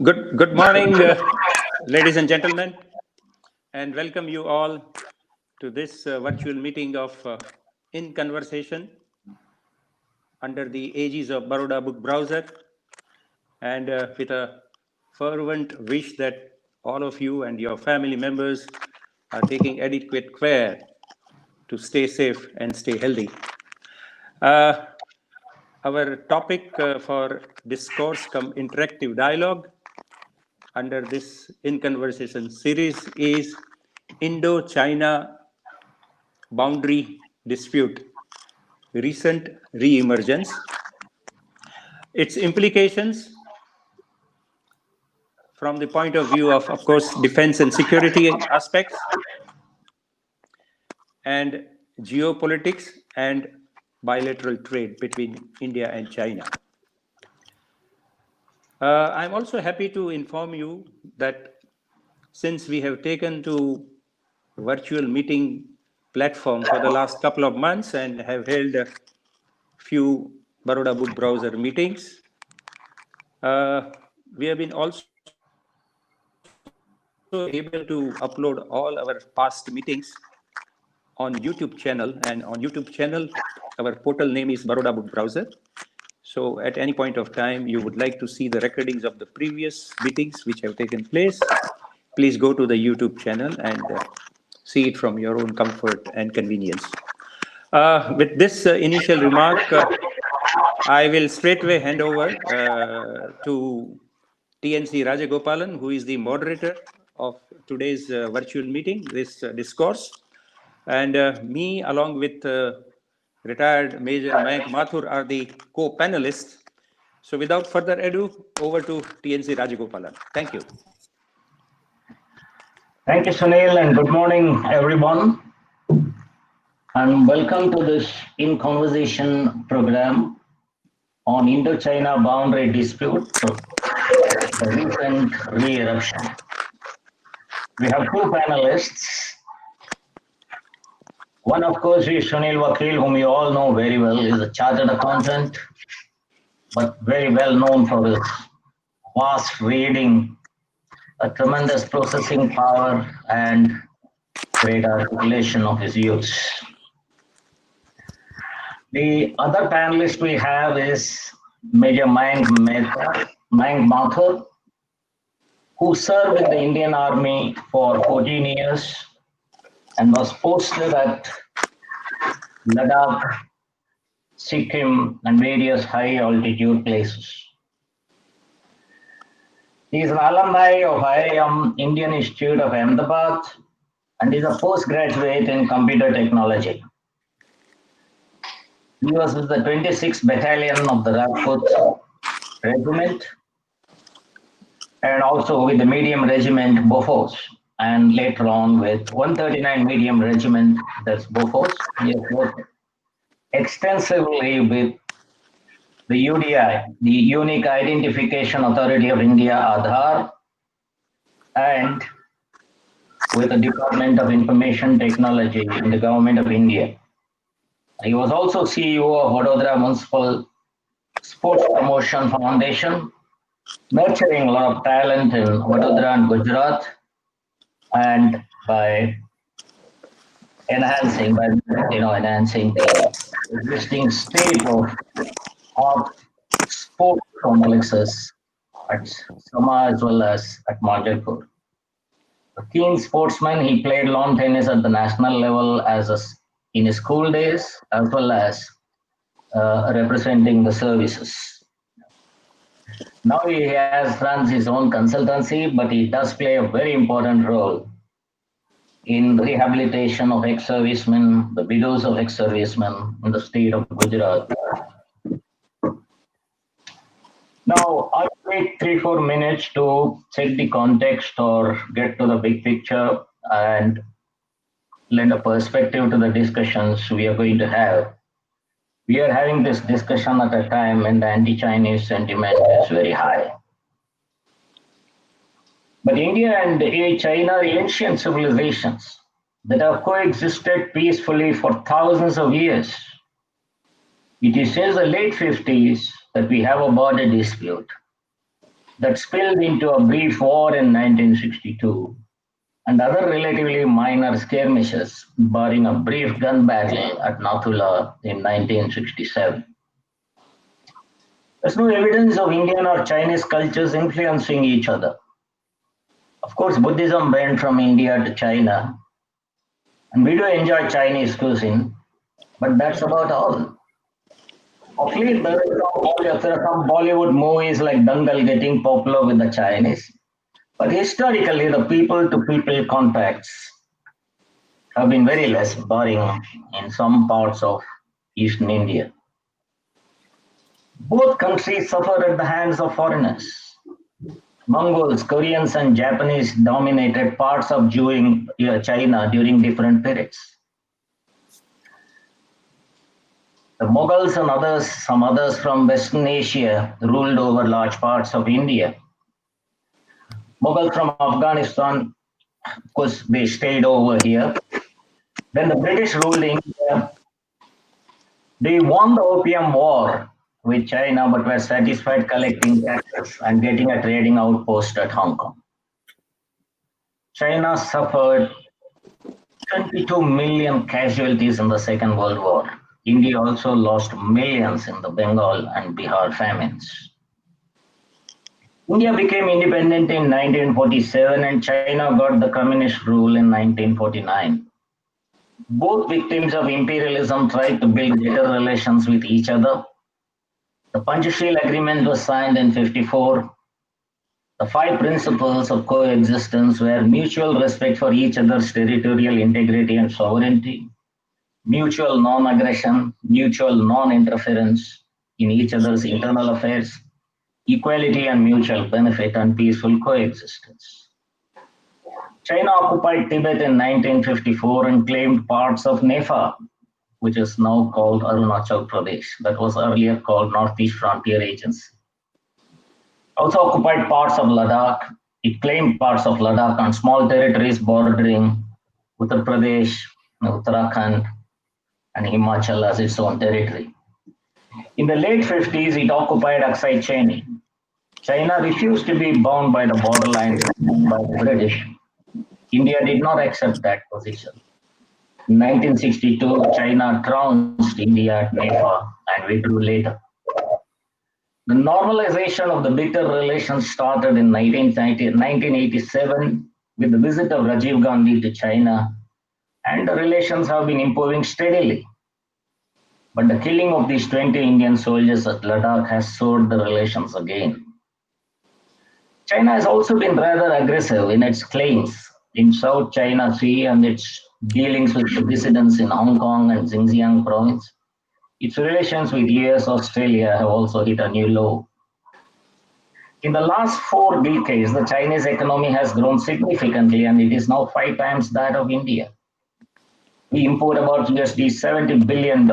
Good morning, ladies and gentlemen, and welcome you all to this virtual meeting of Inconversation under the aegis of Baroda book browser, and with a fervent wish that all of you and your family members are taking adequate care to stay safe and stay healthy. Uh, our topic for discourse come interactive dialogue under this In Conversation series is Indo-China boundary dispute, recent re-emergence, its implications from the point of view of course, defense and security aspects, and geopolitics and bilateral trade between India and China. I'm also happy to inform you that since we have taken to virtual meeting platform for the last couple of months and have held a few Baroda book browser meetings, we have been also able to upload all our past meetings on YouTube channel, and on YouTube channel, our portal name is Baroda book browser. So at any point of time, you would like to see the recordings of the previous meetings which have taken place, please go to the YouTube channel and see it from your own comfort and convenience. With this initial remark, I will straightway hand over to TNC Rajagopalan, who is the moderator of today's virtual meeting, this discourse. And me, along with retired Major Mayank Mathur, are the co-panelists. So without further ado, over to TNC Rajagopalan. Thank you. Thank you, Sunil, and good morning, everyone. And welcome to this In Conversation program on Indo-China boundary dispute, the recent re-eruption. We have two panelists. One, of course, is Sunil Vakil, whom you all know very well, is a chartered accountant, but very well known for his vast reading, a tremendous processing power, and great articulation of his views. The other panelist we have is Major Mayank Mathur, who served in the Indian Army for 14 years and was posted at Ladakh, Sikkim, and various high altitude places. He is an alumni of IIM Indian Institute of Ahmedabad and is a postgraduate in computer technology. He was with the 26th Battalion of the Rajput Regiment and also with the Medium Regiment Bofors, and later on with 139 Medium Regiment, that's Bofors. He has worked extensively with the UDI, the Unique Identification Authority of India, Aadhaar, and with the Department of Information Technology in the Government of India. He was also CEO of Vadodara Municipal Sports Promotion Foundation, nurturing a lot of talent in Vadodara and Gujarat, and by enhancing the existing state of sport complexes at Sama as well as at Majalpur. A keen sportsman, he played lawn tennis at the national level in his school days, as well as representing the services. Now he runs his own consultancy, but he does play a very important role in rehabilitation of ex-servicemen, the widows of ex-servicemen in the state of Gujarat. Now, I'll take 3-4 minutes to set the context or get to the big picture and lend a perspective to the discussions we are going to have. We are having this discussion at a time when the anti-Chinese sentiment is very high. But India and China are ancient civilizations that have coexisted peacefully for thousands of years. It is since the late 50s that we have a border dispute. that spilled into a brief war in 1962 and other relatively minor skirmishes, barring a brief gun battle at Nathula in 1967. There's no evidence of Indian or Chinese cultures influencing each other. Of course, Buddhism went from India to China, and we do enjoy Chinese cuisine, but that's about all. Of late, there are some Bollywood movies like Dangal getting popular with the Chinese, but historically, the people-to-people contacts have been very less, barring in some parts of eastern India. Both countries suffered at the hands of foreigners. Mongols, Koreans, and Japanese dominated parts of China during different periods. The Mughals and some others from Western Asia ruled over large parts of India. Mughals from Afghanistan, of course, they stayed over here. When the British ruled India, they won the Opium War with China, but were satisfied collecting taxes and getting a trading outpost at Hong Kong. China suffered 22 million casualties in the Second World War. India also lost millions in the Bengal and Bihar famines. India became independent in 1947 and China got the communist rule in 1949. Both victims of imperialism tried to build better relations with each other. The Panchashil Agreement was signed in 1954. The 5 principles of coexistence were mutual respect for each other's territorial integrity and sovereignty, mutual non-aggression, mutual non-interference in each other's internal affairs, equality and mutual benefit, and peaceful coexistence. China occupied Tibet in 1954 and claimed parts of Nepal, which is now called Arunachal Pradesh, that was earlier called Northeast Frontier Agency. Also occupied parts of Ladakh. It claimed parts of Ladakh and small territories bordering Uttar Pradesh, Uttarakhand, and Himachal as its own territory. In the late 50s, it occupied Aksai Chini. China refused to be bound by the borderline by the British. India did not accept that position. In 1962, China trounced India at Nepal and withdrew later. The normalization of the bitter relations started in 1987 with the visit of Rajiv Gandhi to China, and the relations have been improving steadily. But the killing of these 20 Indian soldiers at Ladakh has soured the relations again. China has also been rather aggressive in its claims in South China Sea and its dealings with the dissidents in Hong Kong and Xinjiang province. Its relations with US, Australia have also hit a new low. In the last 4 decades, the Chinese economy has grown significantly and it is now 5 times that of India. We import about $70 billion,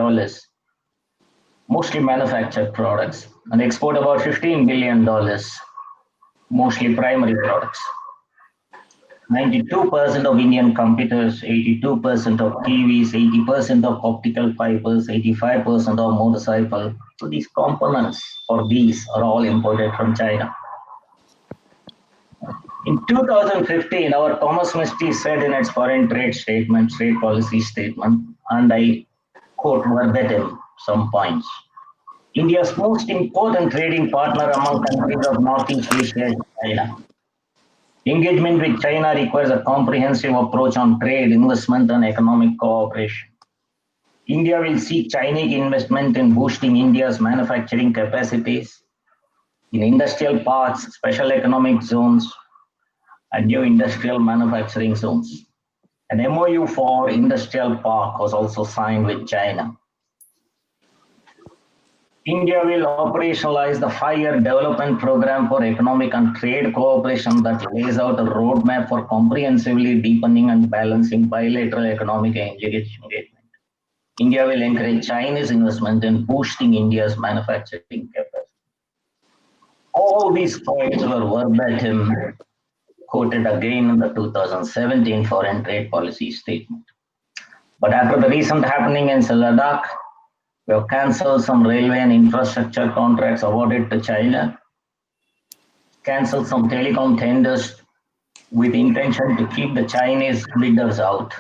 mostly manufactured products, and export about $15 billion, mostly primary products. 92% of Indian computers, 82% of TVs, 80% of optical fibers, 85% of motorcycle. So these components for these are all imported from China. In 2015, our Commerce Ministry said in its foreign trade statement, trade policy statement, and I quote verbatim some points. India's most important trading partner among countries of Northeast Asia is China. Engagement with China requires a comprehensive approach on trade, investment, and economic cooperation. India will seek Chinese investment in boosting India's manufacturing capacities in industrial parks, special economic zones, and new industrial manufacturing zones. An MOU for industrial park was also signed with China. India will operationalize the 5-year development program for economic and trade cooperation that lays out a roadmap for comprehensively deepening and balancing bilateral economic engagement. India will encourage Chinese investment in boosting India's manufacturing capacity. All these points were verbatim quoted again in the 2017 foreign trade policy statement. But after the recent happening in Ladakh, we have cancelled some railway and infrastructure contracts awarded to China. canceled some telecom tenders with intention to keep the Chinese bidders out.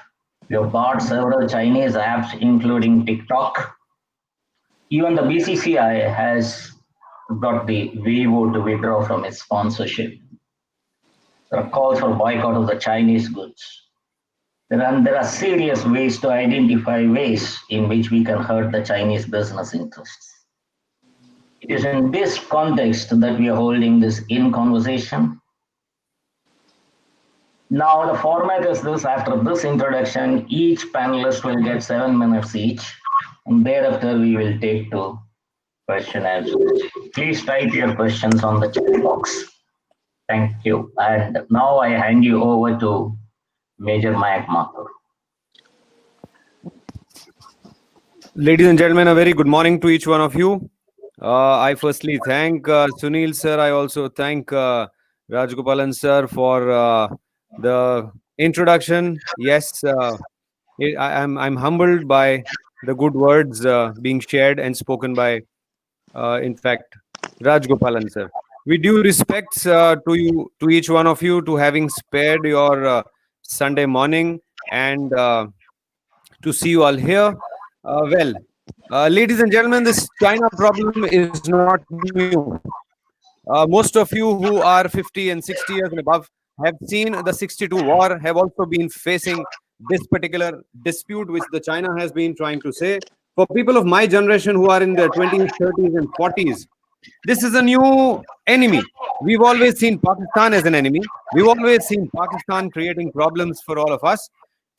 We have bought several Chinese apps, including TikTok. Even the BCCI has got the Weibo to withdraw from its sponsorship. There are calls for boycott of the Chinese goods. There are serious ways to identify ways in which we can hurt the Chinese business interests. It is in this context that we are holding this in conversation. Now, the format is this. After this introduction, each panelist will get 7 minutes each, and thereafter we will take to question and answers. Please type your questions on the chat box. Thank you. And now I hand you over to Major Mayak Mathur. Ladies and gentlemen, a very good morning to each one of you. I firstly thank Sunil sir. I also thank Rajgopalan sir for the introduction. Yes, I'm humbled by the good words being shared and spoken by, in fact, Rajgopalan sir. With due respects to you, to each one of you, to having spared your Sunday morning and to see you all here. Ladies and gentlemen, this China problem is not new. Most of you who are 50 and 60 years and above have seen the 62 war, have also been facing this particular dispute which the China has been trying to say. For people of my generation who are in their 20s, 30s, and 40s, this is a new enemy. We've always seen Pakistan as an enemy. We've always seen Pakistan creating problems for all of us.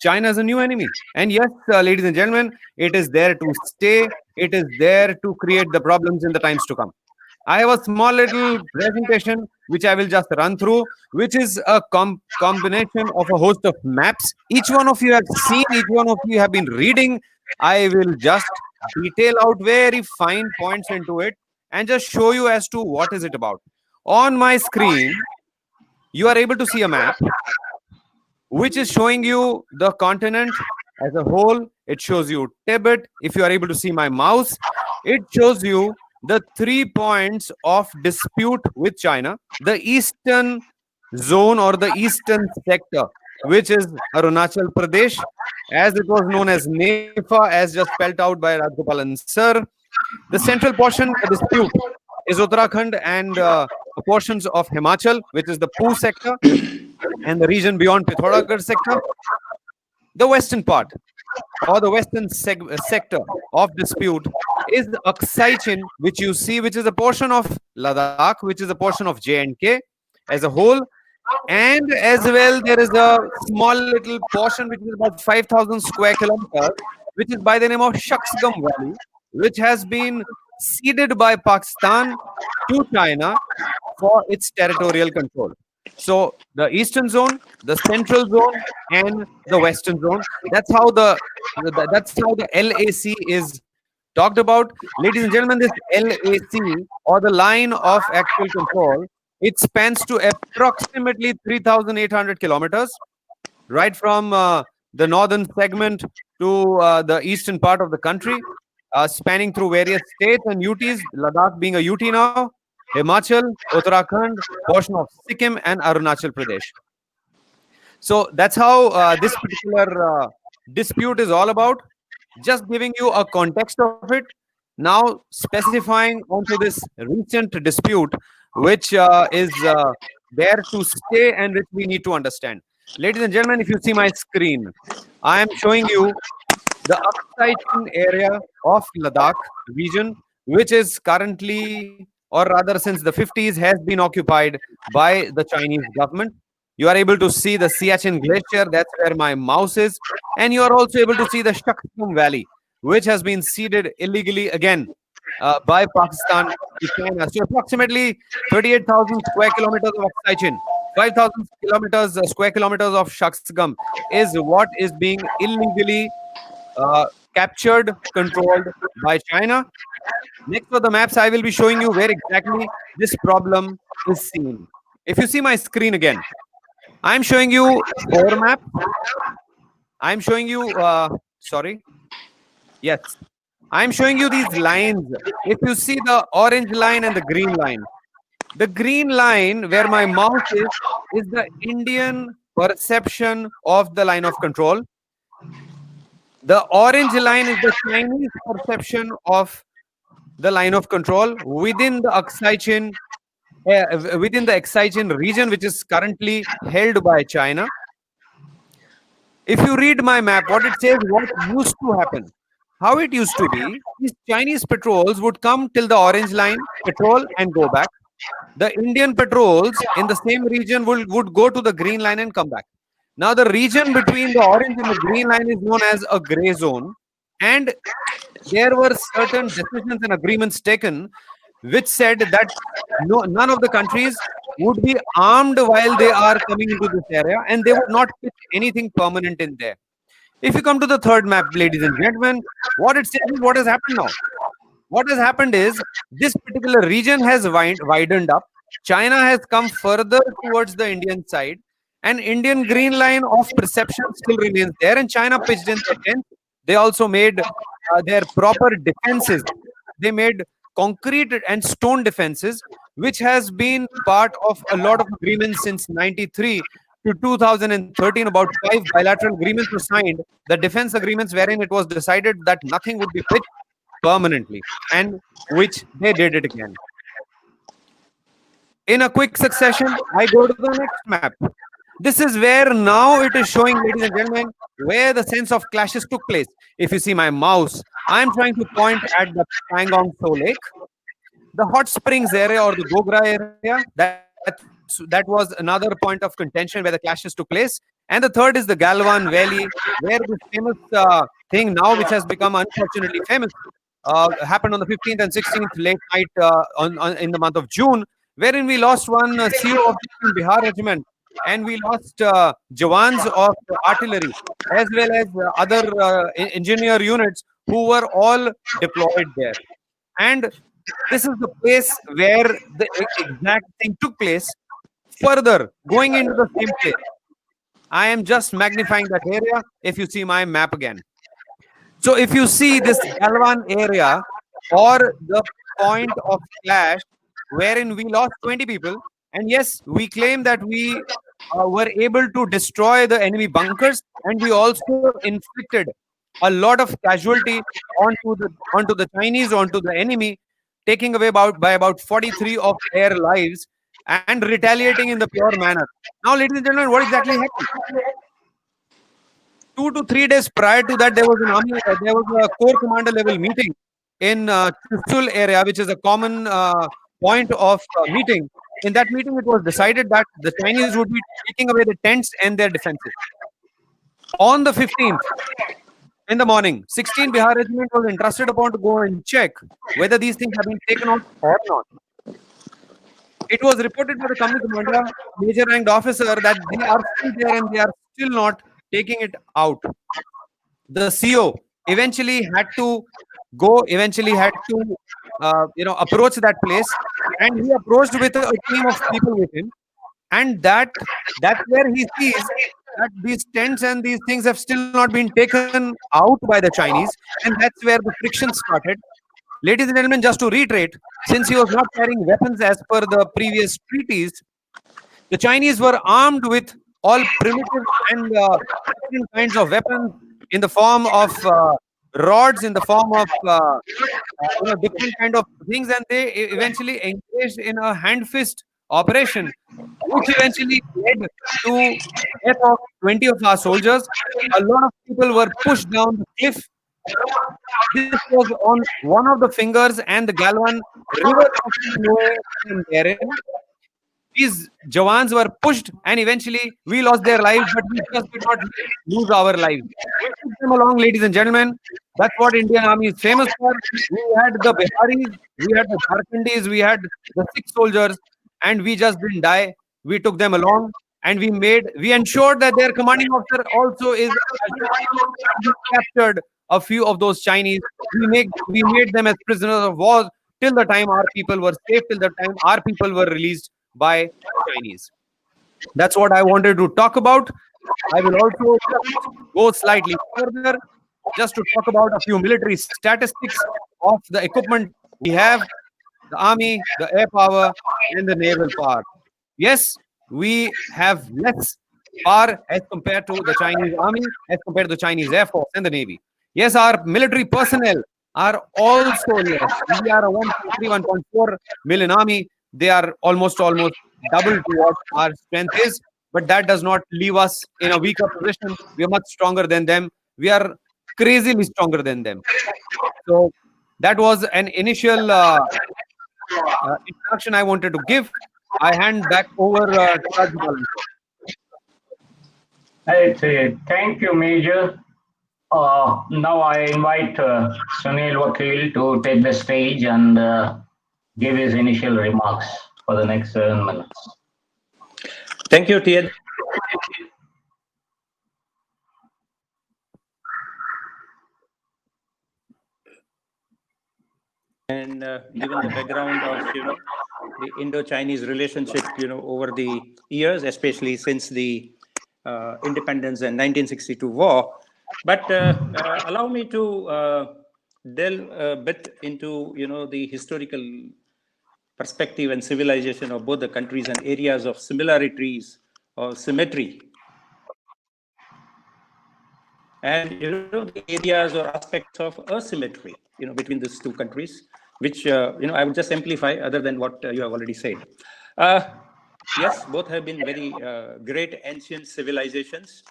China is a new enemy. And yes, ladies and gentlemen, it is there to stay. It is there to create the problems in the times to come. I have a small little presentation which I will just run through, which is a combination of a host of maps. Each one of you have seen, each one of you have been reading. I will just detail out very fine points into it and just show you as to what is it about. On my screen, you are able to see a map which is showing you the continent as a whole. It shows you Tibet. If you are able to see my mouse, it shows you the 3 points of dispute with China, the eastern zone or the eastern sector, which is Arunachal Pradesh, as it was known as NEFA, as just spelled out by Rajgopalan sir. The central portion, the dispute, is Uttarakhand and portions of Himachal, which is the Poo sector, and the region beyond Pithoragarh sector. The western part or the western sector of dispute is Aksai Chin, which you see, which is a portion of Ladakh, which is a portion of J&K as a whole. And as well, there is a small little portion which is about 5,000 square kilometers, which is by the name of Shaksgam Valley, which has been ceded by Pakistan to China for its territorial control. So the eastern zone, the central zone, and the western zone. That's how the LAC is talked about. Ladies and gentlemen, this LAC or the line of actual control, it spans to approximately 3,800 kilometers, right from the northern segment to the eastern part of the country, spanning through various states and UTs, Ladakh being a UT now, Himachal, Uttarakhand, portion of Sikkim, and Arunachal Pradesh. So that's how this particular dispute is all about. Just giving you a context of it. Now specifying onto this recent dispute, which is there to stay and which we need to understand. Ladies and gentlemen, if you see my screen, I am showing you the Aksai Chin area of Ladakh region, which is currently, or rather since the 50s, has been occupied by the Chinese government. You are able to see the Siachen Glacier, that's where my mouse is. And you are also able to see the Shaksgam Valley, which has been ceded illegally again by Pakistan to China. So approximately 38,000 square kilometers of Aksai Chin, 5,000 square kilometers of Shaksgam is what is being illegally captured, controlled by China. Next for the maps, I will be showing you where exactly this problem is seen. If you see my screen again, I'm showing you 4 maps. I'm showing you, yes, I'm showing you these lines. If you see the orange line and the green line, The green line where my mouse is the Indian perception of the line of control. The orange line is the Chinese perception of the line of control within the Excision region, which is currently held by China. If you read my map, what it says, what used to happen, how it used to be, these Chinese patrols would come till the orange line, patrol and go back. The Indian patrols in the same region would go to the green line and come back. Now, the region between the orange and the green line is known as a gray zone. And there were certain decisions and agreements taken which said that none of the countries would be armed while they are coming into this area, and they would not pitch anything permanent in there. If you come to the third map, ladies and gentlemen, what it says is what has happened now. What has happened is this particular region has widened up. China has come further towards the Indian side, and Indian green line of perception still remains there. And China pitched in their tents. They also made their proper defenses. They made concrete and stone defenses, which has been part of a lot of agreements since 93 to 2013. About 5 bilateral agreements were signed, the defense agreements wherein it was decided that nothing would be pitched permanently, and which they did it again. In a quick succession, I go to the next map. This is where now it is showing, ladies and gentlemen, where the sense of clashes took place. If you see my mouse, I'm trying to point at the Pangong Tso Lake, the hot springs area or the Gogra area. That was another point of contention where the clashes took place. And the third is the Galwan Valley, where this famous thing now, which has become unfortunately famous, happened on the 15th and 16th late night in the month of June, wherein we lost one CO of the Bihar regiment, and we lost Jawans of artillery, as well as other engineer units who were all deployed there. And this is the place where the exact thing took place. Further, going into the same place, I am just magnifying that area if you see my map again. So if you see this Galwan area or the point of clash wherein we lost 20 people, and yes, we claim that we were able to destroy the enemy bunkers, and we also inflicted a lot of casualty onto the Chinese, onto the enemy, taking away by about 43 of their lives and retaliating in the pure manner. Now, ladies and gentlemen, what exactly happened? 2 to 3 days prior to that, there was a Corps Commander level meeting in Chushul area, which is a common point of meeting. In that meeting, it was decided that the Chinese would be taking away the tents and their defenses. On the 15th, in the morning, 16 Bihar Regiment was entrusted upon to go and check whether these things have been taken out or not. It was reported by the company commander, major ranked officer, that they are still there and they are still not taking it out. The CO eventually had to approach that place, and he approached with a team of people with him, and that's where he sees that these tents and these things have still not been taken out by the Chinese, and that's where the friction started. Ladies and gentlemen, just to reiterate, since he was not carrying weapons as per the previous treaties, the Chinese were armed with all primitive and different kinds of weapons in the form of rods, in the form of different kind of things, and they eventually engaged in a hand fist operation, which eventually led to death of 20 of our soldiers. A lot of people were pushed down the cliff. This was on one of the fingers, and the Galwan River therein. These Jawans were pushed, and eventually we lost their lives, but we just did not lose our lives. We took them along, ladies and gentlemen. That's what Indian Army is famous for. We had the Biharis, we had the Jharkhandis, we had the Sikh soldiers, and we just didn't die. We took them along, and we ensured that their commanding officer also is captured a few of those Chinese. We made them as prisoners of war till the time our people were safe, till the time our people were released by Chinese. That's what I wanted to talk about. I will also go slightly further just to talk about a few military statistics of the equipment we have. the army, the air power, and the naval power. Yes, we have less power as compared to the Chinese army, as compared to the Chinese air force and the navy. Yes, our military personnel are also less. We are a 1.3, 1.4 million army. They are almost double to what our strength is. But that does not leave us in a weaker position. We are much stronger than them. We are crazily stronger than them. So that was an initial introduction I wanted to give. I hand back over to Rajgopal. Right, thank you, Major. Now I invite Sunil Vakil to take the stage and give his initial remarks for the next 7 minutes. Thank you, Tian. And given the background of the Indo-Chinese relationship over the years, especially since the independence and 1962 war, but allow me to delve a bit into the historical perspective and civilization of both the countries and areas of similarities or symmetry, and the areas or aspects of asymmetry between these two countries, which I would just amplify other than what you have already said. Yes, both have been very great ancient civilizations,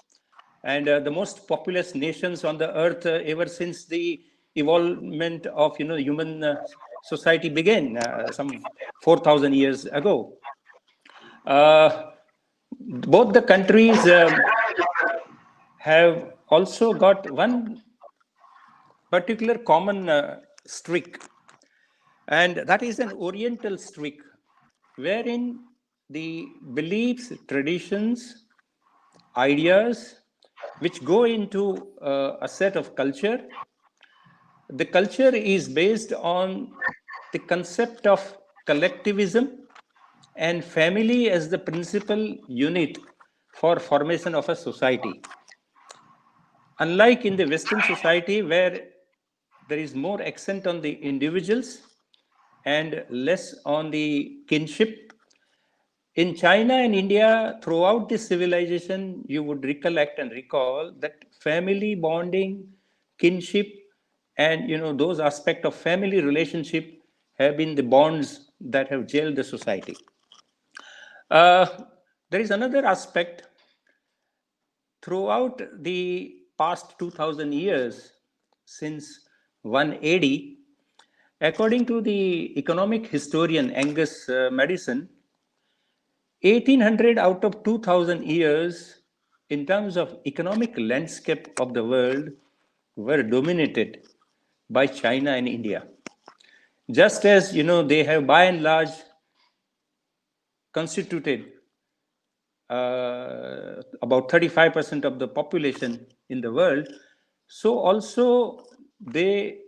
and the most populous nations on the earth ever since the evolvement of human society began some 4,000 years ago. Both the countries have also got one particular common streak, and that is an Oriental streak, wherein the beliefs, traditions, ideas which go into a set of culture, the culture is based on the concept of collectivism and family as the principal unit for formation of a society. Unlike in the Western society, where there is more accent on the individuals and less on the kinship, in China and India, throughout this civilization, you would recollect and recall that family bonding, kinship, and those aspects of family relationship have been the bonds that have jailed the society. Uh, there is another aspect throughout the past 2000 years since 180, according to the economic historian Angus Madison, 1800 out of 2000 years in terms of economic landscape of the world were dominated by China and India. Just as they have by and large constituted about 35% of the population in the world, so also they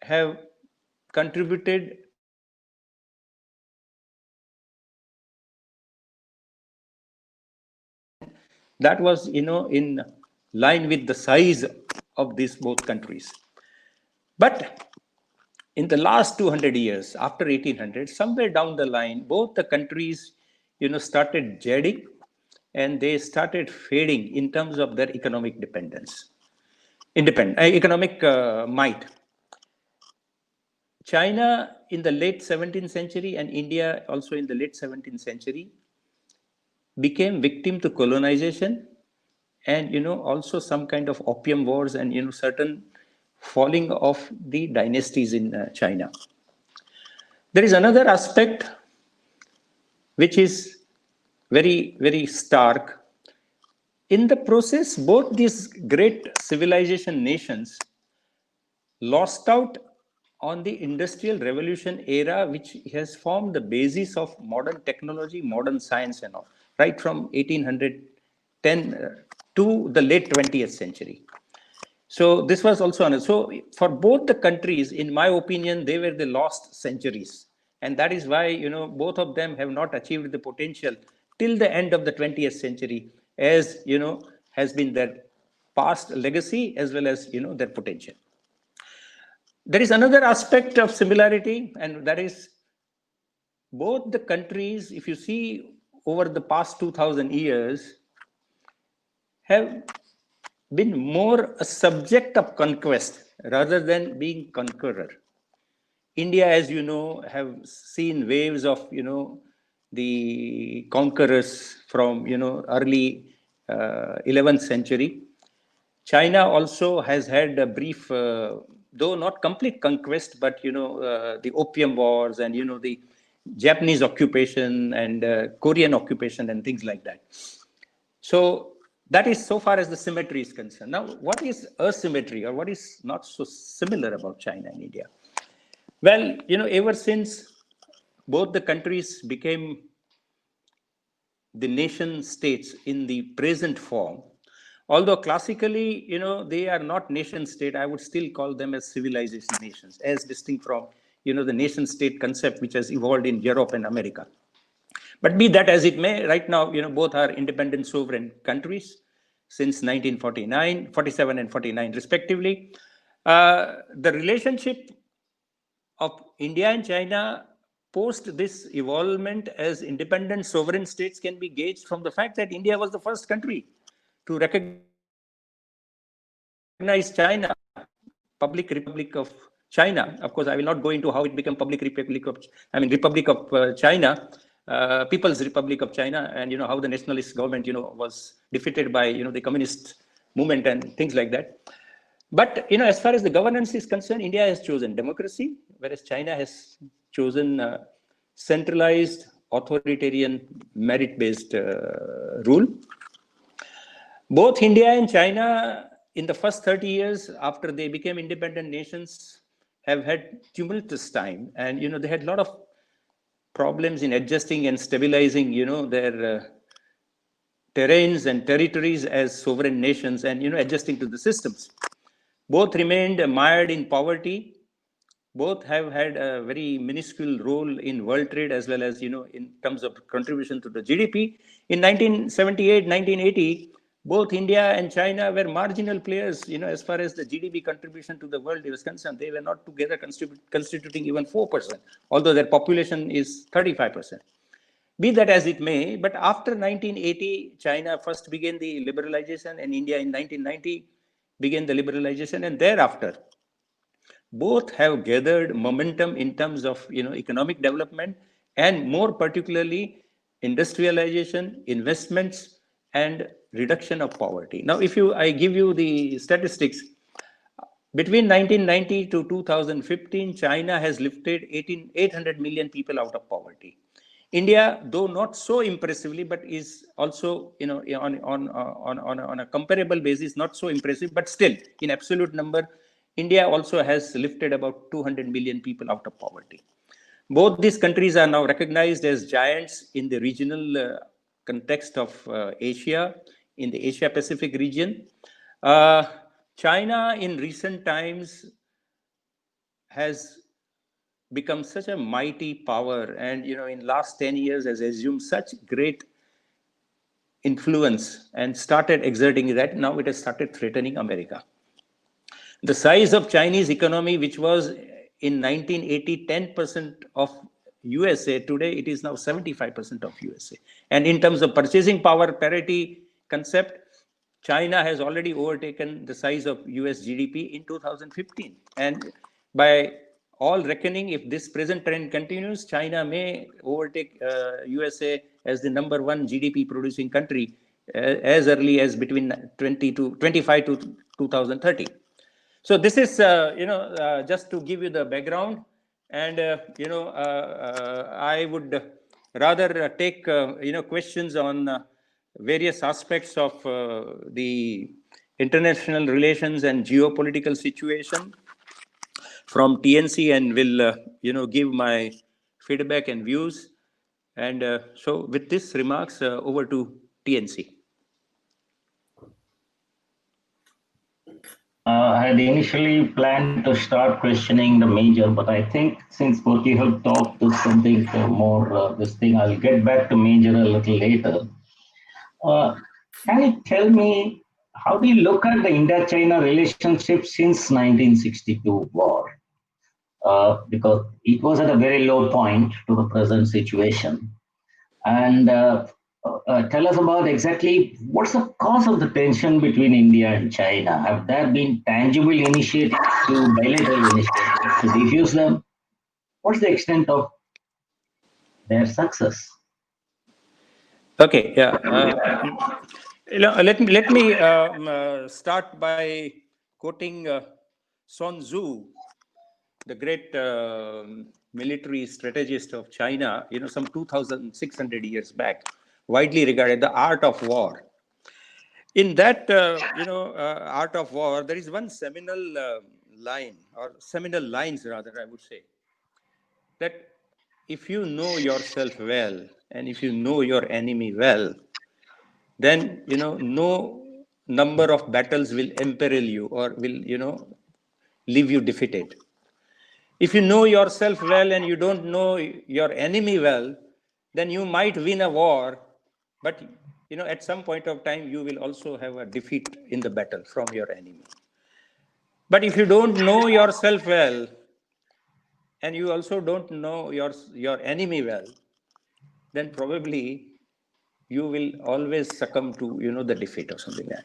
have contributed that was in line with the size of these both countries. But in the last 200 years, after 1800, somewhere down the line, both the countries started jading, and they started fading in terms of their economic dependence, economic might. China in the late 17th century and India also in the late 17th century became victim to colonization, and also some kind of opium wars, and certain falling of the dynasties in China. There is another aspect which is very, very stark. In the process, both these great civilization nations lost out on the industrial revolution era, which has formed the basis of modern technology, modern science, and all, right from 1810 to the late 20th century. So this was also another. So for both the countries, in my opinion, they were the lost centuries, and that is why both of them have not achieved the potential till the end of the 20th century, as has been their past legacy as well as their potential. There is another aspect of similarity, and that is both the countries, if you see over the past 2000 years, have been more a subject of conquest rather than being conqueror. India, as you know, have seen waves of, the conquerors from, early 11th century. China also has had a brief, though not complete conquest, but, the Opium Wars and, the Japanese occupation and Korean occupation and things like that. So that is so far as the symmetry is concerned. Now, what is asymmetry or what is not so similar about China and India? Well, ever since both the countries became the nation states in the present form, although classically, they are not nation state, I would still call them as civilization nations, as distinct from, the nation state concept which has evolved in Europe and America. But be that as it may, right now, both are independent sovereign countries since 1949, 47 and 49 respectively. The relationship of India and China post this evolvement as independent sovereign states can be gauged from the fact that India was the first country to recognize China, Public Republic of China. Of course, I will not go into how it became Republic of China, People's Republic of China, and how the nationalist government, was defeated by, the communist movement and things like that. But as far as the governance is concerned, India has chosen democracy, whereas China has chosen centralized, authoritarian, merit-based rule. Both India and China, in the first 30 years after they became independent nations, have had tumultuous time, and they had a lot of problems in adjusting and stabilizing, their terrains and territories as sovereign nations, and adjusting to the systems. Both remained mired in poverty. Both have had a very minuscule role in world trade as well as, in terms of contribution to the GDP. In 1978, 1980, both India and China were marginal players, as far as the GDP contribution to the world is concerned. They were not together constituting even 4%, although their population is 35%. Be that as it may, but after 1980, China first began the liberalization, and India in 1990 began the liberalization, and thereafter, both have gathered momentum in terms of economic development and more particularly industrialization, investments, and reduction of poverty. Now, if I give you the statistics, between 1990 to 2015, China has lifted 800 million people out of poverty. India, though not so impressively, but is also, on a comparable basis, not so impressive, but still, in absolute number, India also has lifted about 200 million people out of poverty. Both these countries are now recognized as giants in the regional context of Asia, in the Asia-Pacific region. China, in recent times, has become such a mighty power, and in last 10 years has assumed such great influence and started exerting that. Now it has started threatening America. The size of Chinese economy, which was in 1980 10% of USA, today it is now 75% of USA. And in terms of purchasing power parity concept, China has already overtaken the size of US GDP in 2015. And by all reckoning, if this present trend continues, China may overtake USA as the number one GDP producing country as early as between 25 to 2030. So this is, just to give you the background, and I would rather take questions on various aspects of the international relations and geopolitical situation from TNC, and will give my feedback and views. And so, with this remarks, over to TNC. I had initially planned to start questioning the major, but I think since both you have talked to something more this thing, I'll get back to major a little later. Can you tell me, how do you look at the India-China relationship since 1962 war? because it was at a very low point to the present situation. And tell us about exactly what's the cause of the tension between India and China. Have there been tangible initiatives bilateral initiatives to diffuse them? What's the extent of their success? Okay, yeah. Let me start by quoting Sun Tzu, the great military strategist of China. Some 2,600 years back, widely regarded the art of war. In that, art of war, there is one seminal line, or seminal lines rather, I would say, that if you know yourself well and if you know your enemy well, then no number of battles will imperil you or will leave you defeated. If you know yourself well and you don't know your enemy well, then you might win a war, but at some point of time you will also have a defeat in the battle from your enemy. But if you don't know yourself well and you also don't know your enemy well, then probably you will always succumb to the defeat or something like that.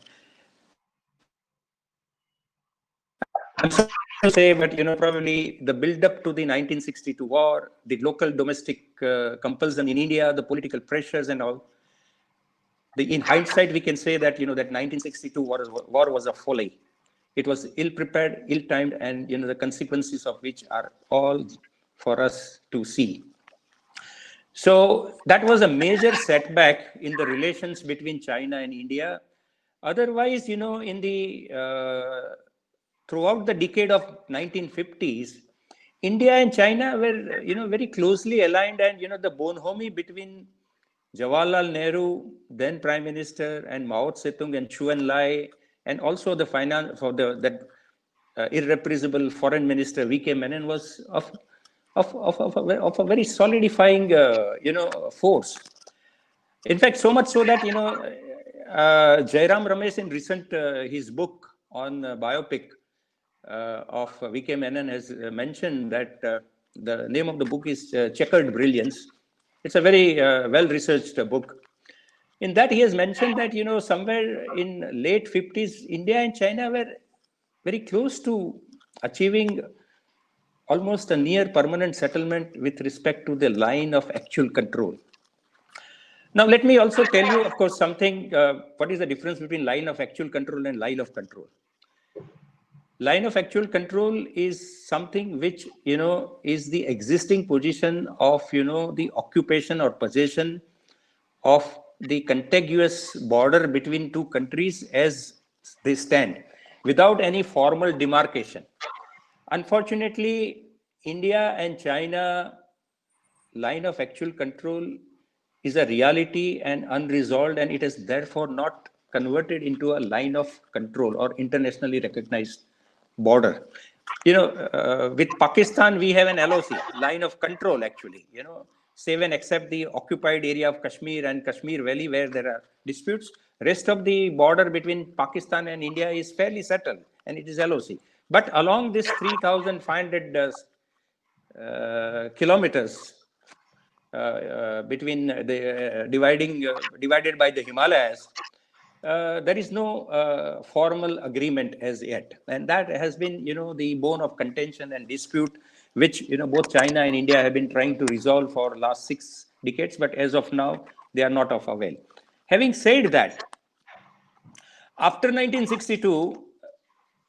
I'm sorry to say, but probably the build up to the 1962 war, the local domestic compulsion in India, the political pressures and all, in hindsight we can say that that 1962 war was a folly. It was ill prepared, ill timed, and the consequences of which are all for us to see. So that was a major setback in the relations between China and India. Otherwise, in the throughout the decade of 1950s, India and China were, very closely aligned, and the bonhomie between Jawaharlal Nehru, then Prime Minister, and Mao Zedong and Chu Enlai, and also the finance for that irrepressible foreign minister V.K. Menon was of a very solidifying force. In fact, so much so that Jairam Ramesh in recent his book on biopic of V.K. Menon has mentioned that the name of the book is Checkered Brilliance. It's a very well-researched book. In that, he has mentioned that somewhere in late 50s, India and China were very close to achieving almost a near permanent settlement with respect to the line of actual control. Now, let me also tell you, of course, something. What is the difference between line of actual control and line of control? Line of actual control is something which is the existing position of the occupation or possession of the contiguous border between two countries as they stand, without any formal demarcation. Unfortunately, India and China line of actual control is a reality and unresolved, and it is therefore not converted into a line of control or internationally recognized border. With Pakistan, we have an LOC, line of control, actually, save and except the occupied area of Kashmir and Kashmir Valley where there are disputes. Rest of the border between Pakistan and India is fairly settled, and it is LOC. But along this 3,500 kilometers between the divided by the Himalayas, there is no formal agreement as yet, and that has been the bone of contention and dispute, which both China and India have been trying to resolve for last 6 decades, but as of now they are not of avail. Having said that, after 1962,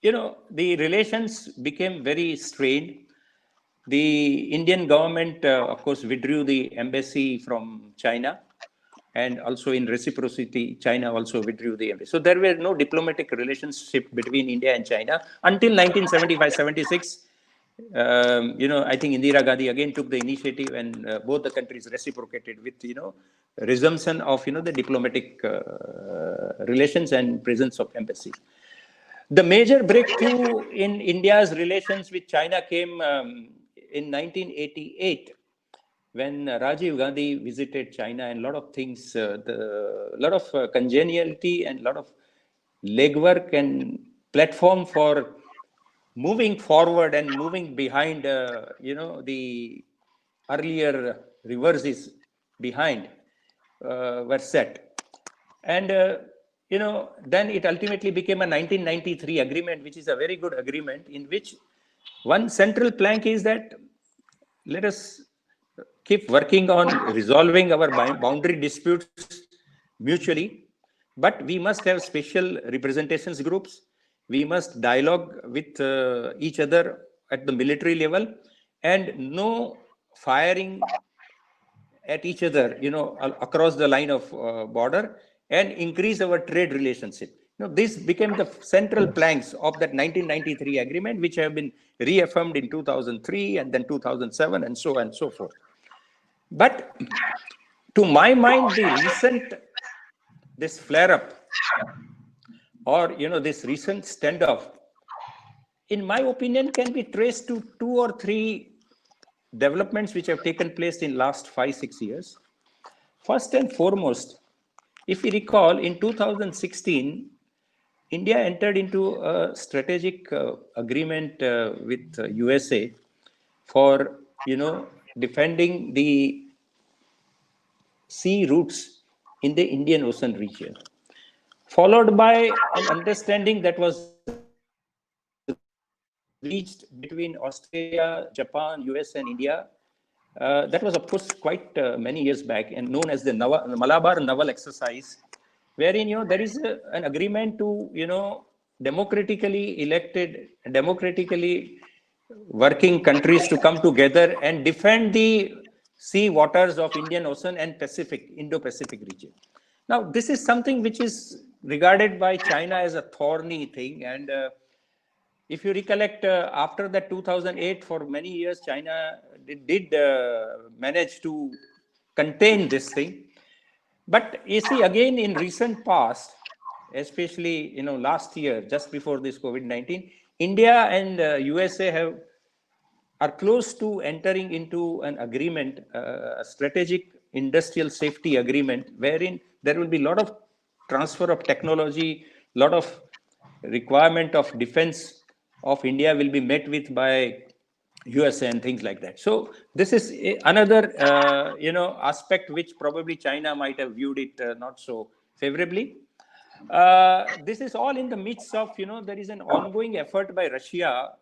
the relations became very strained. The Indian government, of course, withdrew the embassy from China, and also in reciprocity, China also withdrew the embassy. So there were no diplomatic relationship between India and China until 1975-76. I think Indira Gandhi again took the initiative, and both the countries reciprocated with, resumption of, the diplomatic relations and presence of embassy. The major breakthrough in India's relations with China came in 1988, when Rajiv Gandhi visited China, and a lot of things, lot of congeniality and a lot of legwork and platform for moving forward and moving behind, the earlier reverses behind were set. And, then it ultimately became a 1993 agreement, which is a very good agreement, in which one central plank is that let us keep working on resolving our boundary disputes mutually, but we must have special representations groups. We must dialogue with each other at the military level, and no firing at each other, across the line of border, and increase our trade relationship. This became the central planks of that 1993 agreement, which have been reaffirmed in 2003 and then 2007 and so on and so forth. But to my mind, the recent, this flare up, or, this recent standoff, in my opinion, can be traced to 2 or 3 developments which have taken place in last 5-6 years. First and foremost, if we recall, in 2016, India entered into a strategic agreement with USA for, defending the sea routes in the Indian Ocean region, followed by an understanding that was reached between Australia, Japan, US, and India. That was, of course, quite many years back, and known as the Malabar Naval Exercise, wherein there is an agreement to democratically elected, democratically working countries to come together and defend the sea waters of Indian Ocean and Pacific, Indo-Pacific region. Now, this is something which is regarded by China as a thorny thing, and if you recollect, after that 2008, for many years, China did manage to contain this thing. But you see, again, in recent past, especially last year, just before this COVID-19, India and USA are close to entering into an agreement, a strategic industrial safety agreement, wherein there will be a lot of transfer of technology, a lot of requirement of defense of India will be met with by USA and things like that. So this is another aspect which probably China might have viewed it not so favorably. This is all in the midst of there is an ongoing effort by Russia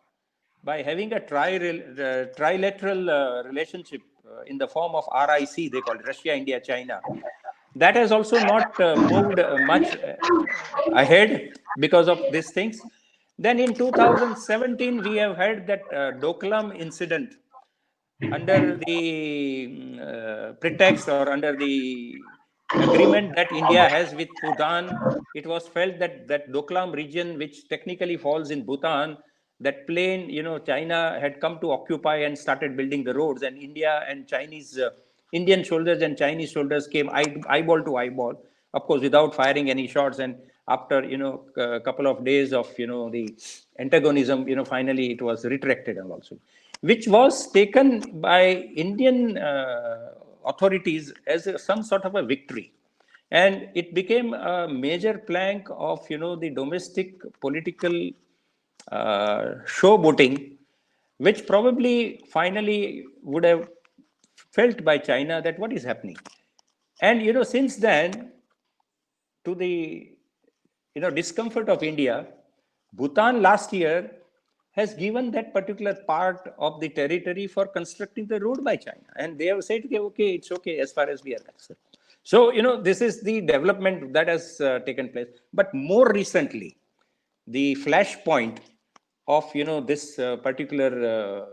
by having a trilateral relationship in the form of RIC, they call it, Russia, India, China. That has also not moved much ahead because of these things. Then in 2017, we have had that Doklam incident under the pretext or under the agreement that India has with Bhutan. It was felt that that Doklam region, which technically falls in Bhutan, that plain, China had come to occupy and started building the roads, and India and Chinese, Indian soldiers and Chinese soldiers came eyeball to eyeball, of course, without firing any shots. And after, a couple of days of, the antagonism, finally it was retracted and also, which was taken by Indian authorities as some sort of a victory. And it became a major plank of, the domestic political showboating, which probably finally would have felt by China that what is happening. And, since then, to the, discomfort of India, Bhutan last year has given that particular part of the territory for constructing the road by China. And they have said, okay, it's okay as far as we are concerned. So, this is the development that has taken place. But more recently, the flashpoint of, this particular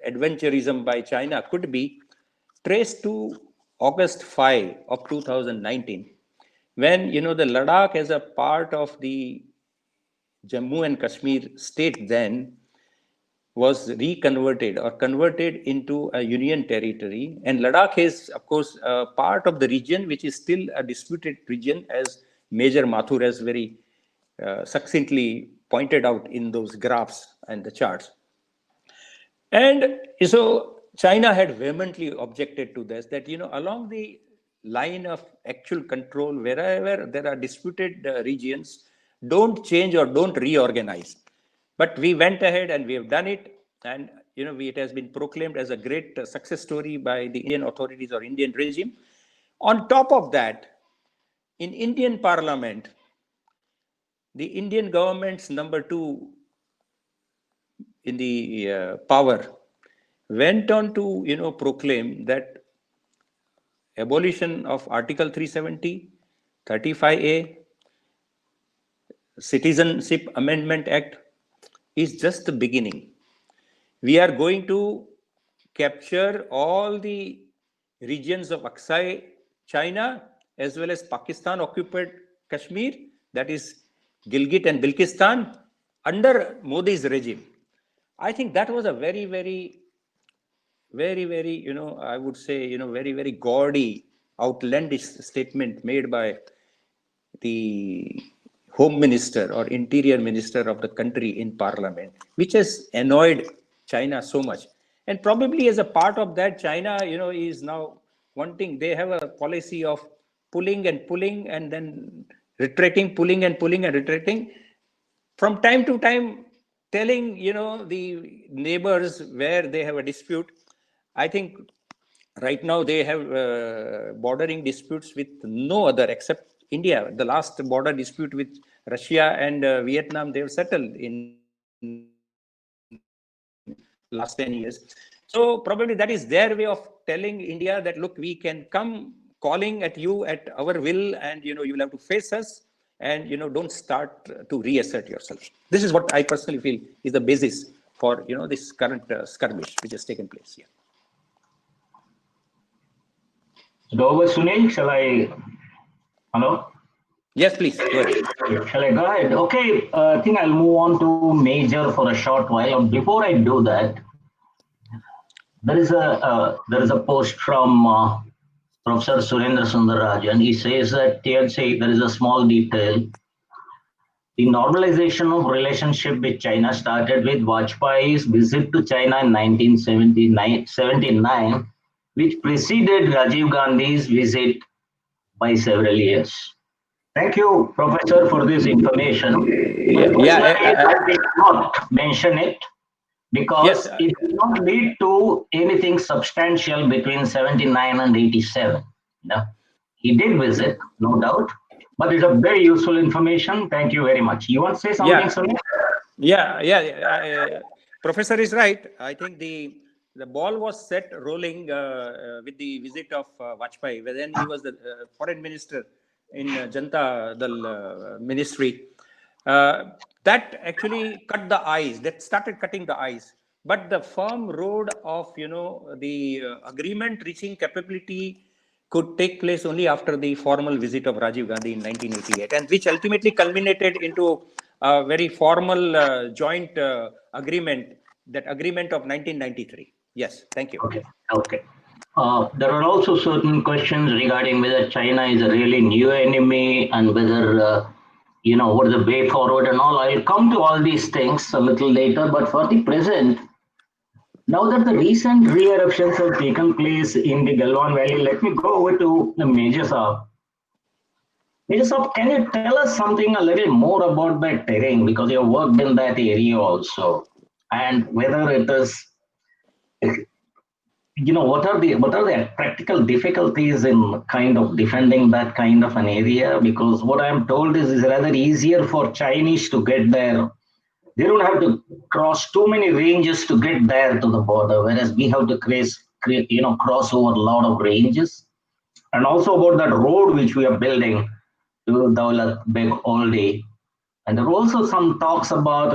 adventurism by China could be traced to August 5 of 2019, when, the Ladakh as a part of the Jammu and Kashmir state then was reconverted or converted into a union territory. And Ladakh is, of course, a part of the region which is still a disputed region, as Major Mathur has very succinctly pointed out in those graphs and the charts. And so China had vehemently objected to this, that, along the line of actual control, wherever there are disputed regions, don't change or don't reorganize. But we went ahead and we have done it. And, it has been proclaimed as a great success story by the Indian authorities or Indian regime. On top of that, in Indian Parliament, the Indian government's number two in the power went on to, proclaim that abolition of Article 370, 35A, Citizenship Amendment Act is just the beginning. We are going to capture all the regions of Aksai China as well as Pakistan occupied Kashmir, that is Gilgit and Baltistan, under Modi's regime. I think that was a very, very, very, very, I would say, very, very gaudy, outlandish statement made by the home minister or interior minister of the country in parliament, which has annoyed China so much. And probably as a part of that, China, is now wanting, they have a policy of pulling and pulling and then retreating, pulling and pulling and retreating. From time to time, telling, the neighbors where they have a dispute. I think right now they have bordering disputes with no other except India. The last border dispute with Russia and Vietnam, they have settled in last 10 years. So probably that is their way of telling India that, look, we can come calling at you at our will, and you will have to face us, and don't start to reassert yourself. This is what I personally feel is the basis for this current skirmish which has taken place here. Over, Sunil, shall I? Hello? Yes, please, go ahead. Shall I go ahead? Okay, I think I'll move on to major for a short while. Before I do that, there is a post from Professor Surendra Sundararajan. He says that TLC, there is a small detail. The normalization of relationship with China started with Vajpayee's visit to China in 1979, which preceded Rajiv Gandhi's visit by several years. Thank you, Professor, for this information. I did not mention it because it did not lead to anything substantial between 79 and 87. No. He did visit, no doubt, but it's a very useful information. Thank you very much. You want to say something, Sunil? Professor is right. I think the ball was set rolling with the visit of Vajpayee, when he was the foreign minister in Janta Dal ministry. That actually cut the ice. That started cutting the ice. But the firm road of the agreement reaching capability could take place only after the formal visit of Rajiv Gandhi in 1988, and which ultimately culminated into a very formal joint agreement, that agreement of 1993. Yes, thank you. Okay. There are also certain questions regarding whether China is a really new enemy and whether, what is the way forward and all. I'll come to all these things a little later, but for the present, now that the recent re-eruptions have taken place in the Galwan Valley, let me go over to the Major Saab. Major Saab, can you tell us something a little more about that terrain, because you have worked in that area also, and whether it is, what are the practical difficulties in kind of defending that kind of an area? Because what I'm told is it's rather easier for Chinese to get there. They don't have to cross too many ranges to get there to the border, whereas we have to cross over a lot of ranges. And also about that road which we are building to Daulat Beg Oldie. And there are also some talks about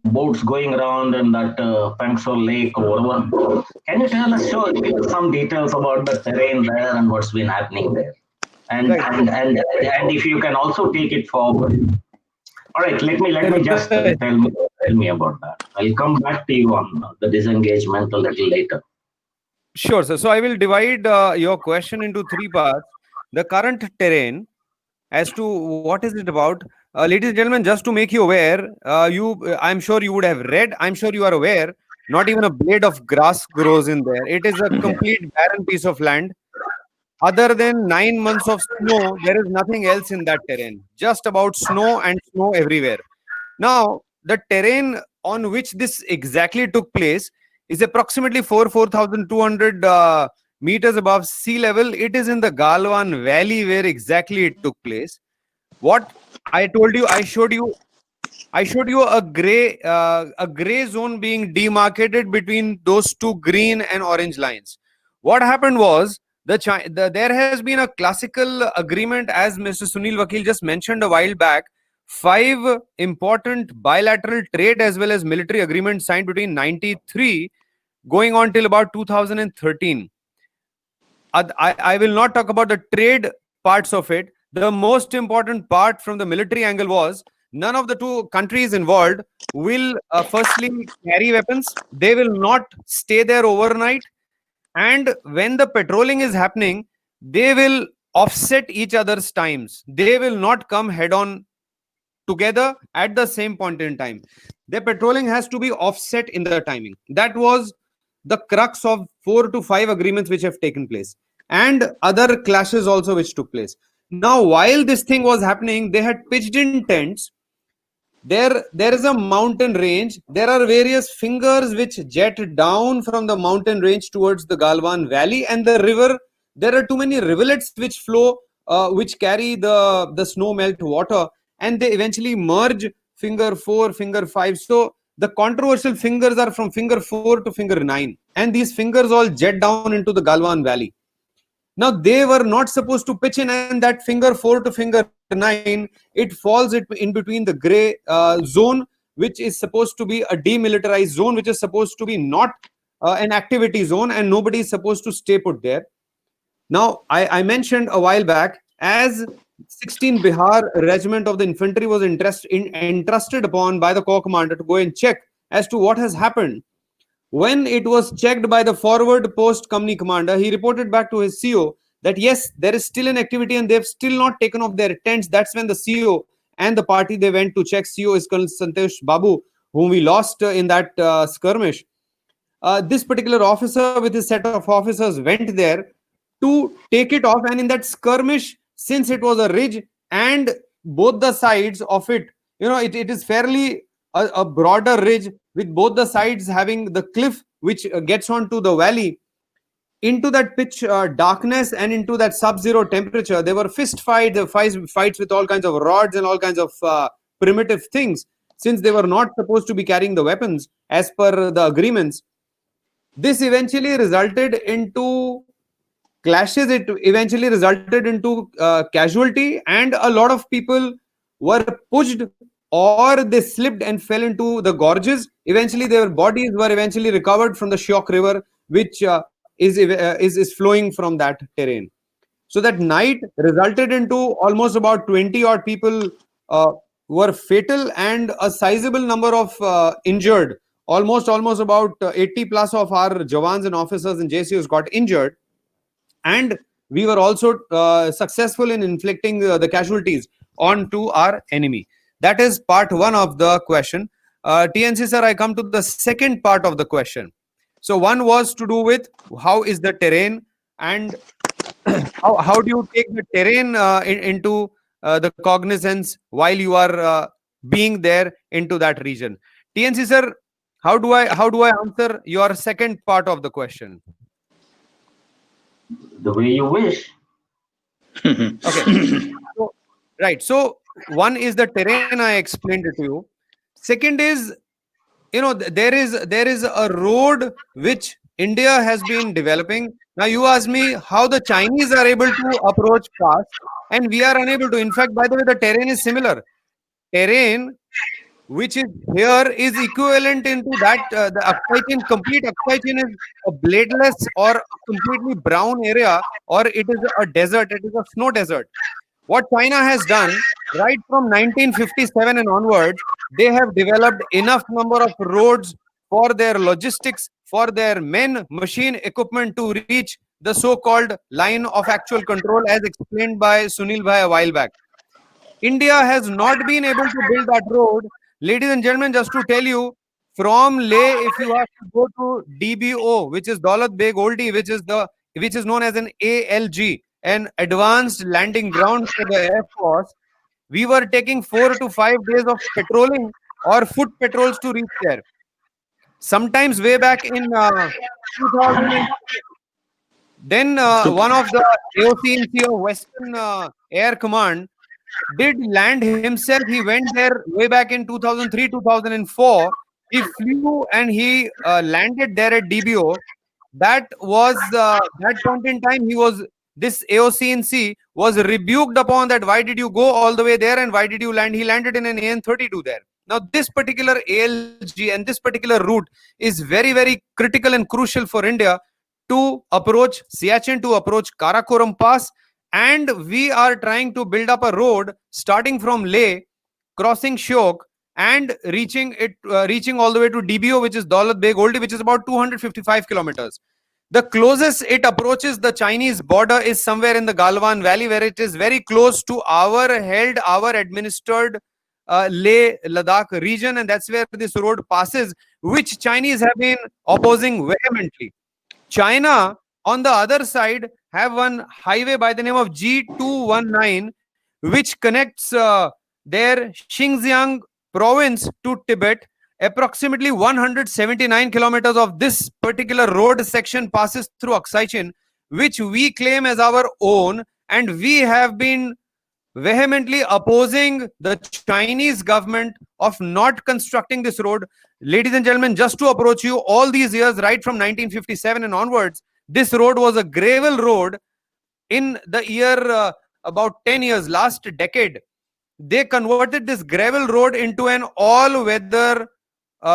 boats going around in that Pangsor Lake or whatever. Can you tell us, give us some details about the terrain there and what's been happening there? And if you can also take it forward. All right, let me just tell me about that. I'll come back to you on the disengagement a little later. Sure, sir. So I will divide your question into three parts. The current terrain, as to what is it about. Ladies and gentlemen, just to make you aware, I'm sure you would have read, I'm sure you are aware, not even a blade of grass grows in there. It is a complete barren piece of land. Other than 9 months of snow, there is nothing else in that terrain. Just about snow and snow everywhere. Now, the terrain on which this exactly took place is approximately 4,200 meters above sea level. It is in the Galwan Valley where exactly it took place. What I told you, I showed you a gray zone being demarcated between those two green and orange lines. What happened was there has been a classical agreement, as Mr. Sunil Vakil just mentioned a while back. 5 important bilateral trade as well as military agreements signed between 93 going on till about 2013. I will not talk about the trade parts of it. The most important part from the military angle was none of the two countries involved will firstly carry weapons. They will not stay there overnight. And when the patrolling is happening, they will offset each other's times. They will not come head on together at the same point in time. Their patrolling has to be offset in the timing. That was the crux of 4 to 5 agreements which have taken place, and other clashes also which took place. Now, while this thing was happening, they had pitched in tents. There is a mountain range. There are various fingers which jet down from the mountain range towards the Galwan Valley and the river. There are too many rivulets which flow, which carry the snow melt water, and they eventually merge finger 4, finger 5. So the controversial fingers are from finger 4 to finger 9, and these fingers all jet down into the Galwan Valley. Now, they were not supposed to pitch in, and that finger 4 to finger 9, it falls in between the gray zone, which is supposed to be a demilitarized zone, which is supposed to be not an activity zone, and nobody is supposed to stay put there. Now, I mentioned a while back, as 16 Bihar Regiment of the Infantry was entrusted upon by the corps commander to go and check as to what has happened. When it was checked by the forward post company commander, he reported back to his CO that yes, there is still an activity and they've still not taken off their tents. That's when the CO and the party they went to check. CO is Colonel Santosh Babu, whom we lost in that skirmish. This particular officer with his set of officers went there to take it off, and in that skirmish, since it was a ridge and both the sides of it, it is fairly a broader ridge with both the sides having the cliff which gets onto the valley. Into that pitch darkness and into that sub-zero temperature, there were fist fights with all kinds of rods and all kinds of primitive things, since they were not supposed to be carrying the weapons as per the agreements. This eventually resulted into clashes. It eventually resulted into casualty, and a lot of people were pushed or they slipped and fell into the gorges. Eventually their bodies were eventually recovered from the Shyok river, which is flowing from that terrain. So that night resulted into almost about 20 odd people were fatal, and a sizable number of injured. Almost about 80 plus of our Jawans and officers and JCOs got injured, and we were also successful in inflicting the casualties onto our enemy. That is part one of the question. TNC sir, I come to the second part of the question. So one was to do with how is the terrain, and how do you take the terrain into the cognizance while you are being there into that region. TNC sir, how do I answer your second part of the question? The way you wish. Okay. Right. So one is the terrain, I explained it to you. Second is, there is a road which India has been developing. Now you ask me how the Chinese are able to approach fast and we are unable to. In fact, by the way, the terrain is similar. Terrain which is here is equivalent into that the Aksai chain, complete Aksai chain is a bladeless or a completely brown area, or it is a desert, it is a snow desert. What China has done right from 1957 and onwards, they have developed enough number of roads for their logistics, for their men, machine, equipment to reach the so-called line of actual control, as explained by Sunil Bhai a while back. India has not been able to build that road. Ladies and gentlemen, just to tell you, from Leh, if you have to go to DBO, which is Daulat Beg Oldi, which is known as an ALG, an advanced landing ground for the Air Force, we were taking 4 to 5 days of patrolling or foot patrols to reach there. Sometimes way back in 2000, then True. one of the AOCNC of Western Air Command did land himself. He went there way back in 2003, 2004. He flew and he landed there at DBO. That was that point in time. He was this AOCNC was rebuked upon that. Why did you go all the way there and why did you land? He landed in an AN-32 there. Now this particular ALG and this particular route is very, very critical and crucial for India to approach Siachen, to approach Karakoram Pass, and we are trying to build up a road starting from Leh, crossing Shyok, and reaching all the way to DBO, which is Daulat Beg Oldie, which is about 255 kilometers. The closest it approaches the Chinese border is somewhere in the Galwan Valley, where it is very close to our administered Leh Ladakh region, and that's where this road passes, which Chinese have been opposing vehemently. China, on the other side, have one highway by the name of G219, which connects their Xinjiang province to Tibet. Approximately 179 kilometers of this particular road section passes through Aksai Chin, which we claim as our own, and we have been vehemently opposing the Chinese government of not constructing this road. Ladies and gentlemen, just to approach you, all these years, right from 1957 and onwards, this road was a gravel road. In the year about 10 years, last decade, they converted this gravel road into an all-weather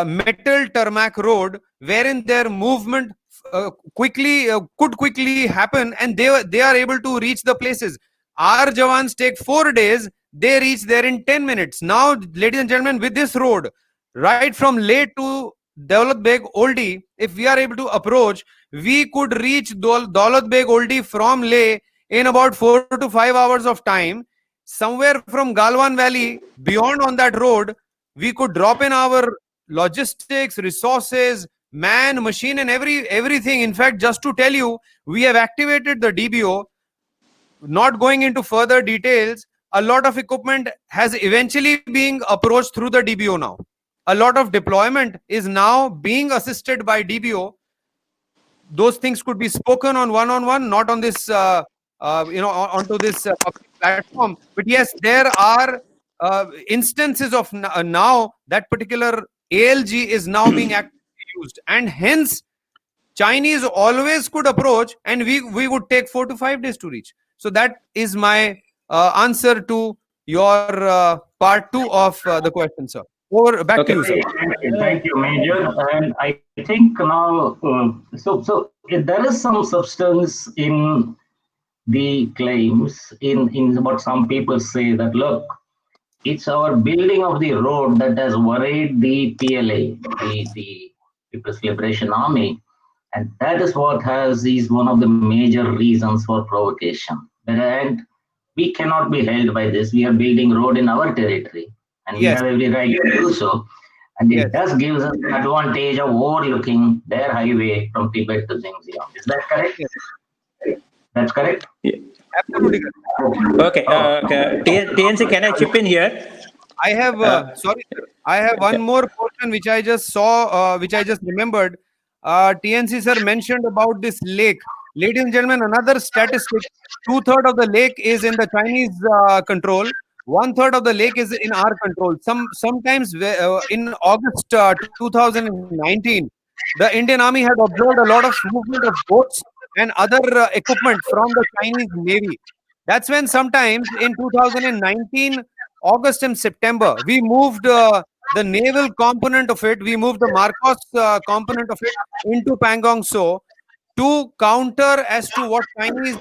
metal tarmac road, wherein their movement could quickly happen, and they are able to reach the places. Our Jawans take 4 days, they reach there in 10 minutes. Now, ladies and gentlemen, with this road, right from Leh to Daulat Beg Oldie, if we are able to approach, we could reach Daulat Beg Oldie from Leh in about 4 to 5 hours of time. Somewhere from Galwan Valley, beyond on that road, we could drop in our logistics, resources, man, machine, and everything. In fact, just to tell you, we have activated the DBO. Not going into further details, a lot of equipment has eventually being approached through the DBO now. A lot of deployment is now being assisted by DBO. Those things could be spoken on one-on-one, not on this, onto this public platform. But yes, there are instances of now that particular ALG is now being actively used, and hence Chinese always could approach, and we would take 4 to 5 days to reach. So that is my answer to your part 2 of the question, sir. Over back to you, sir. Thank you, Major. And I think now, there is some substance in the claims in what some people say that, look, it's our building of the road that has worried the PLA, the People's Liberation Army, and that is what is one of the major reasons for provocation. And we cannot be held by this. We are building road in our territory, and we have every right to do so. And it does give us an advantage of overlooking their highway from Tibet to Xinjiang. Is that correct? Yes. That's correct? Yeah. Absolutely. Okay. TNC, can I chip in here? I have, sorry, sir. I have one more portion which I just saw, which I just remembered. TNC sir mentioned about this lake. Ladies and gentlemen, another statistic: 2/3 of the lake is in the Chinese control. 1/3 of the lake is in our control. Sometimes in August 2019, the Indian Army had observed a lot of movement of boats and other equipment from the Chinese Navy. That's when sometimes in 2019, August and September, we moved the naval component of it, we moved the Marcos component of it into Pangong So to counter as to what Chinese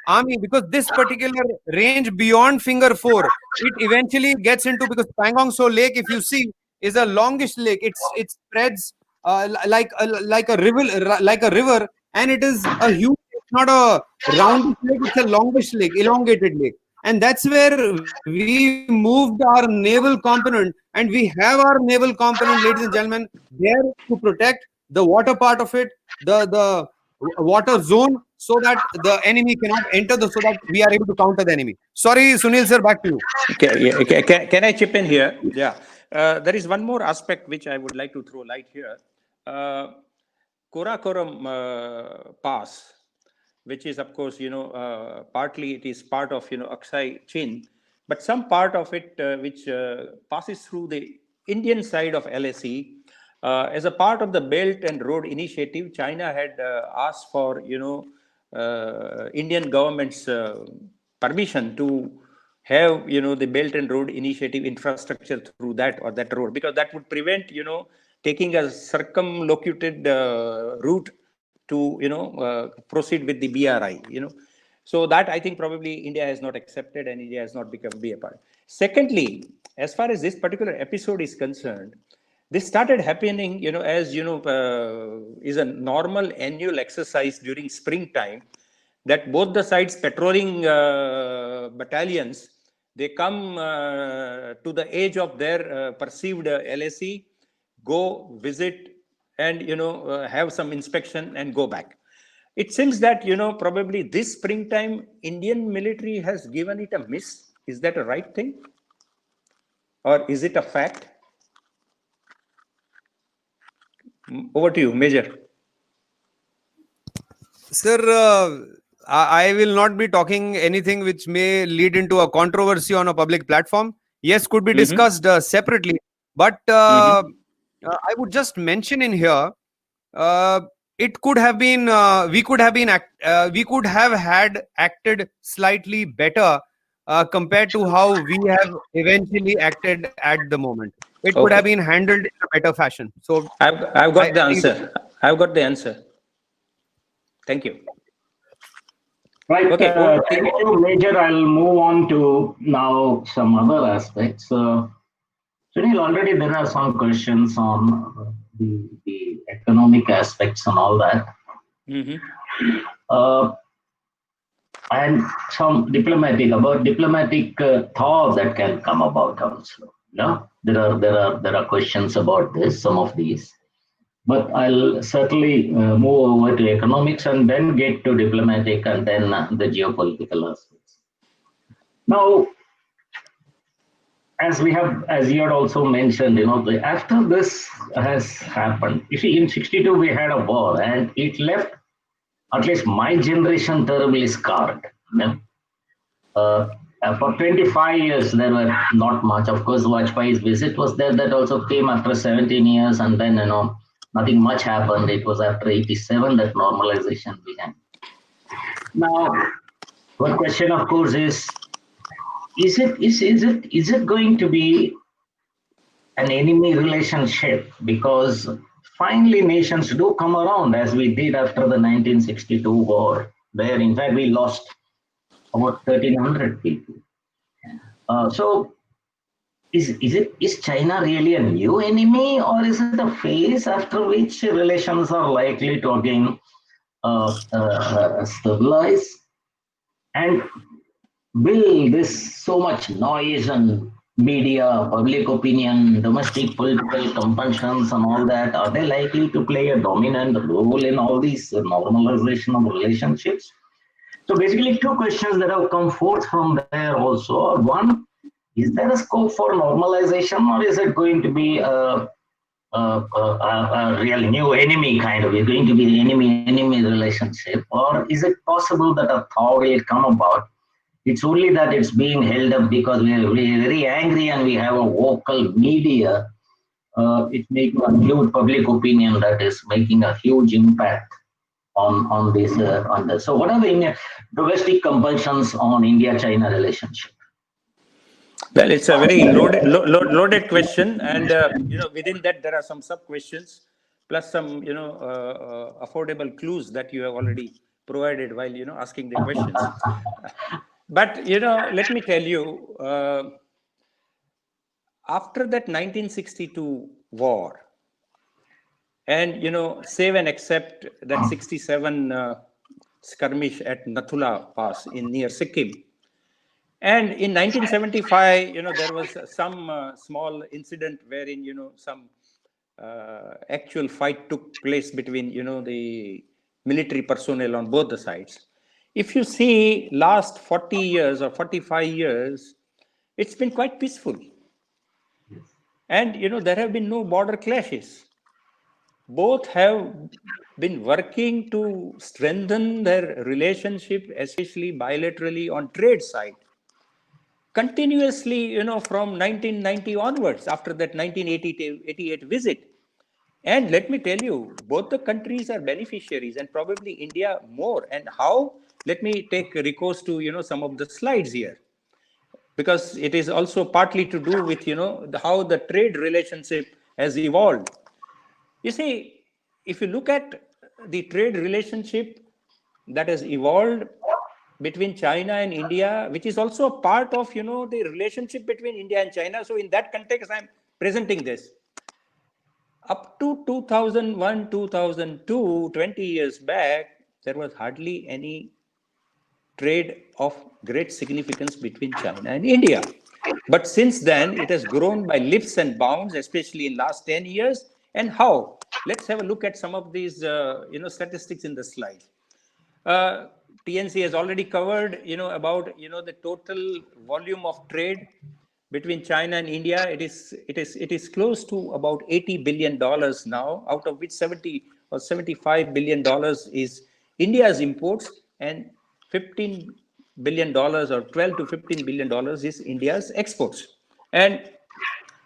army, because this particular range beyond Finger 4, it eventually gets into, because Pangong So Lake, if you see, is a longish lake. It spreads like a river, and it is a huge. It's not a round lake; it's a longish lake, elongated lake. And that's where we moved our naval component, and we have our naval component, ladies and gentlemen, there to protect the water part of it, the water zone, so that the enemy cannot enter, so that we are able to counter the enemy. Sorry, Sunil sir, back to you. Okay, can I chip in here? Yeah. there is one more aspect which I would like to throw light here. Karakoram Pass, which is, of course, partly it is part of, Aksai chain, but some part of it which passes through the Indian side of LAC. As a part of the Belt and Road Initiative, China had asked for, Indian government's permission to have, the Belt and Road Initiative infrastructure through that or that road, because that would prevent, taking a circumlocuted route to, proceed with the BRI, So that I think probably India has not accepted and India has not become be a part. Secondly, as far as this particular episode is concerned, this started happening, as is a normal annual exercise during springtime, that both the sides patrolling battalions, they come to the edge of their perceived LAC, go visit and have some inspection and go back. It seems that probably this springtime Indian military has given it a miss. Is that a right thing, or is it a fact? Over to you, Major. Sir, I will not be talking anything which may lead into a controversy on a public platform. Yes, could be discussed separately, but I would just mention in here, it could have been, we could have had acted slightly better compared to how we have eventually acted at the moment. It could have Okay. been handled in a better fashion. So I've got the I think answer. I've got the answer. Thank you. Right. Okay. Thank you, Major. I'll move on to now some other aspects. Sunil, already there are some questions on the economic aspects and all that. And some diplomatic thought that can come about also. There are questions about this, some of these. But I'll certainly move over to economics and then get to diplomatic and then the geopolitical aspects. Now, as you had also mentioned, after this has happened, you see, in 62 we had a war and it left at least my generation terribly scarred. For 25 years, there were not much. Of course, Vajpayee's visit was there. That also came after 17 years, and then nothing much happened. It was after 87 that normalization began. Now, one question, of course, is it going to be an enemy relationship? Because finally nations do come around, as we did after the 1962 war, where in fact we lost about 1,300 people. So is China really a new enemy, or is it a phase after which relations are likely to again stabilize? And will this so much noise and media, public opinion, domestic political compulsions and all that, are they likely to play a dominant role in all these normalization of relationships? So basically two questions that have come forth from there also. One, is there a scope for normalization, or is it going to be a real new enemy kind of, is going to be the enemy relationship? Or is it possible that a thaw will come about? It's only that it's being held up because we are very angry and we have a vocal media. It's making a huge public opinion that is making a huge impact on this. So what are the domestic compulsions on India-China relationship? Well, it's a very loaded question, and within that there are some sub questions, plus some affordable clues that you have already provided while asking the questions. But let me tell you, after that 1962 war, and save and accept that 67 skirmish at Nathula Pass in near Sikkim. And in 1975, there was some small incident wherein, some actual fight took place between, the military personnel on both the sides. If you see last 40 years or 45 years, it's been quite peaceful. And, there have been no border clashes. Both have been working to strengthen their relationship, especially bilaterally on trade side, continuously, from 1990 onwards, after that 1988 visit. And let me tell you, both the countries are beneficiaries, and probably India more. And how? Let me take recourse to, some of the slides here, because it is also partly to do with, how the trade relationship has evolved. You see, if you look at the trade relationship that has evolved between China and India, which is also a part of, the relationship between India and China. So in that context, I'm presenting this. Up to 2001, 2002, 20 years back, there was hardly any trade of great significance between China and India. But since then, it has grown by leaps and bounds, especially in last 10 years. And how? Let's have a look at some of these, statistics in the slide. Uh, TNC has already covered, about, the total volume of trade between China and India. It is close to about $80 billion now, out of which 70 or $75 billion is India's imports, and $15 billion or 12 to $15 billion is India's exports. And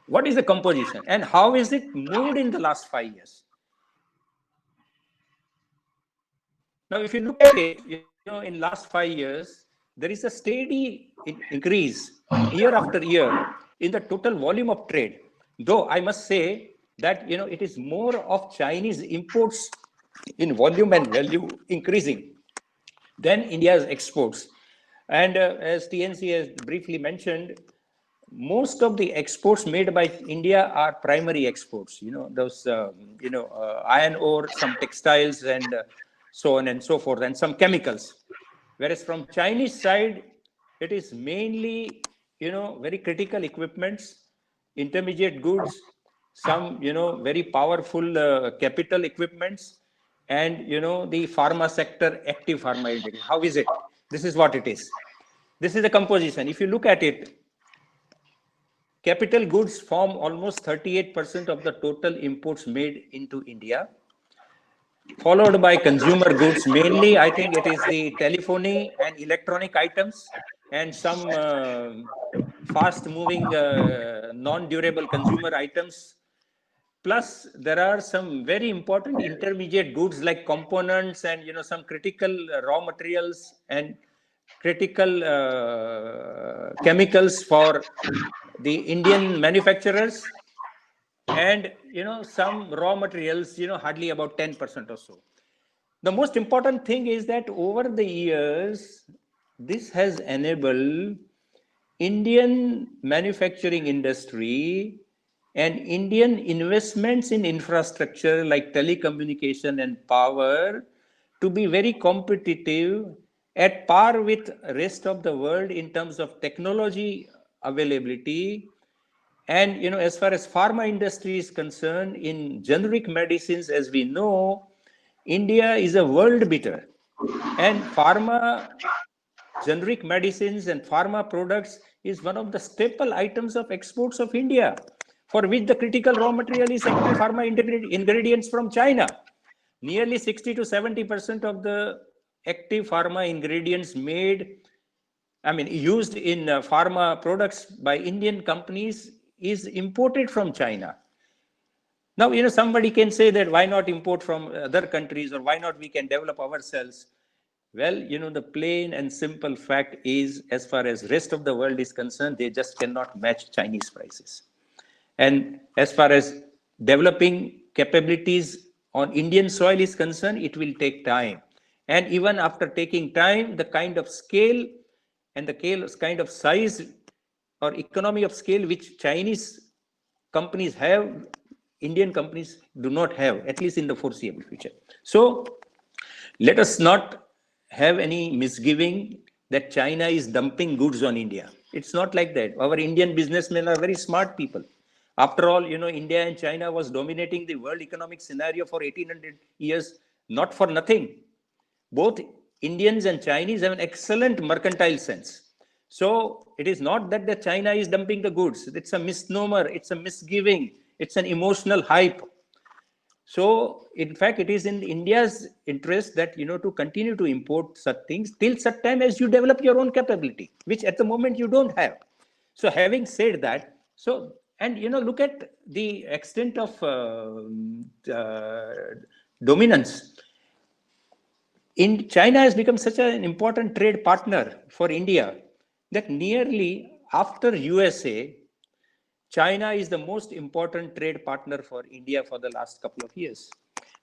what is the composition and how is it moved in the last 5 years? Now, if you look at it, in last 5 years, there is a steady increase year after year in the total volume of trade. Though I must say that, it is more of Chinese imports in volume and value increasing than India's exports. And as TNC has briefly mentioned, most of the exports made by India are primary exports. Those iron ore, some textiles, and so on and so forth, and some chemicals. Whereas from Chinese side, it is mainly very critical equipments, intermediate goods, some very powerful capital equipments, and the pharma sector, active pharma ingredient. How is it? This is what it is. This is the composition. If you look at it, capital goods form almost 38% of the total imports made into India, followed by consumer goods. Mainly, I think it is the telephony and electronic items and some fast-moving, non-durable consumer items. Plus, there are some very important intermediate goods like components and some critical raw materials and critical chemicals for the Indian manufacturers, and some raw materials, hardly about 10% or so. The most important thing is that over the years, this has enabled Indian manufacturing industry and Indian investments in infrastructure like telecommunication and power to be very competitive at par with rest of the world in terms of technology availability. And as far as pharma industry is concerned, in generic medicines, as we know, India is a world beater, and pharma, generic medicines and pharma products is one of the staple items of exports of India, for which the critical raw material is active pharma ingredients from China. Nearly 60 to 70% of the active pharma ingredients used in pharma products by Indian companies is imported from China. Now, somebody can say that why not import from other countries, or why not we can develop ourselves? Well, the plain and simple fact is, as far as rest of the world is concerned, they just cannot match Chinese prices. And as far as developing capabilities on Indian soil is concerned, it will take time. And even after taking time, the kind of scale and the kind of size or economy of scale which Chinese companies have, Indian companies do not have, at least in the foreseeable future. So let us not have any misgiving that China is dumping goods on India. It's not like that. Our Indian businessmen are very smart people. After all, India and China was dominating the world economic scenario for 1800 years, not for nothing. Both Indians and Chinese have an excellent mercantile sense. So it is not that the China is dumping the goods. It's a misnomer. It's a misgiving. It's an emotional hype. So in fact, it is in India's interest that, to continue to import such things till such time as you develop your own capability, which at the moment you don't have. So having said that, and look at the extent of dominance. In China has become such an important trade partner for India that nearly after USA, China is the most important trade partner for India for the last couple of years.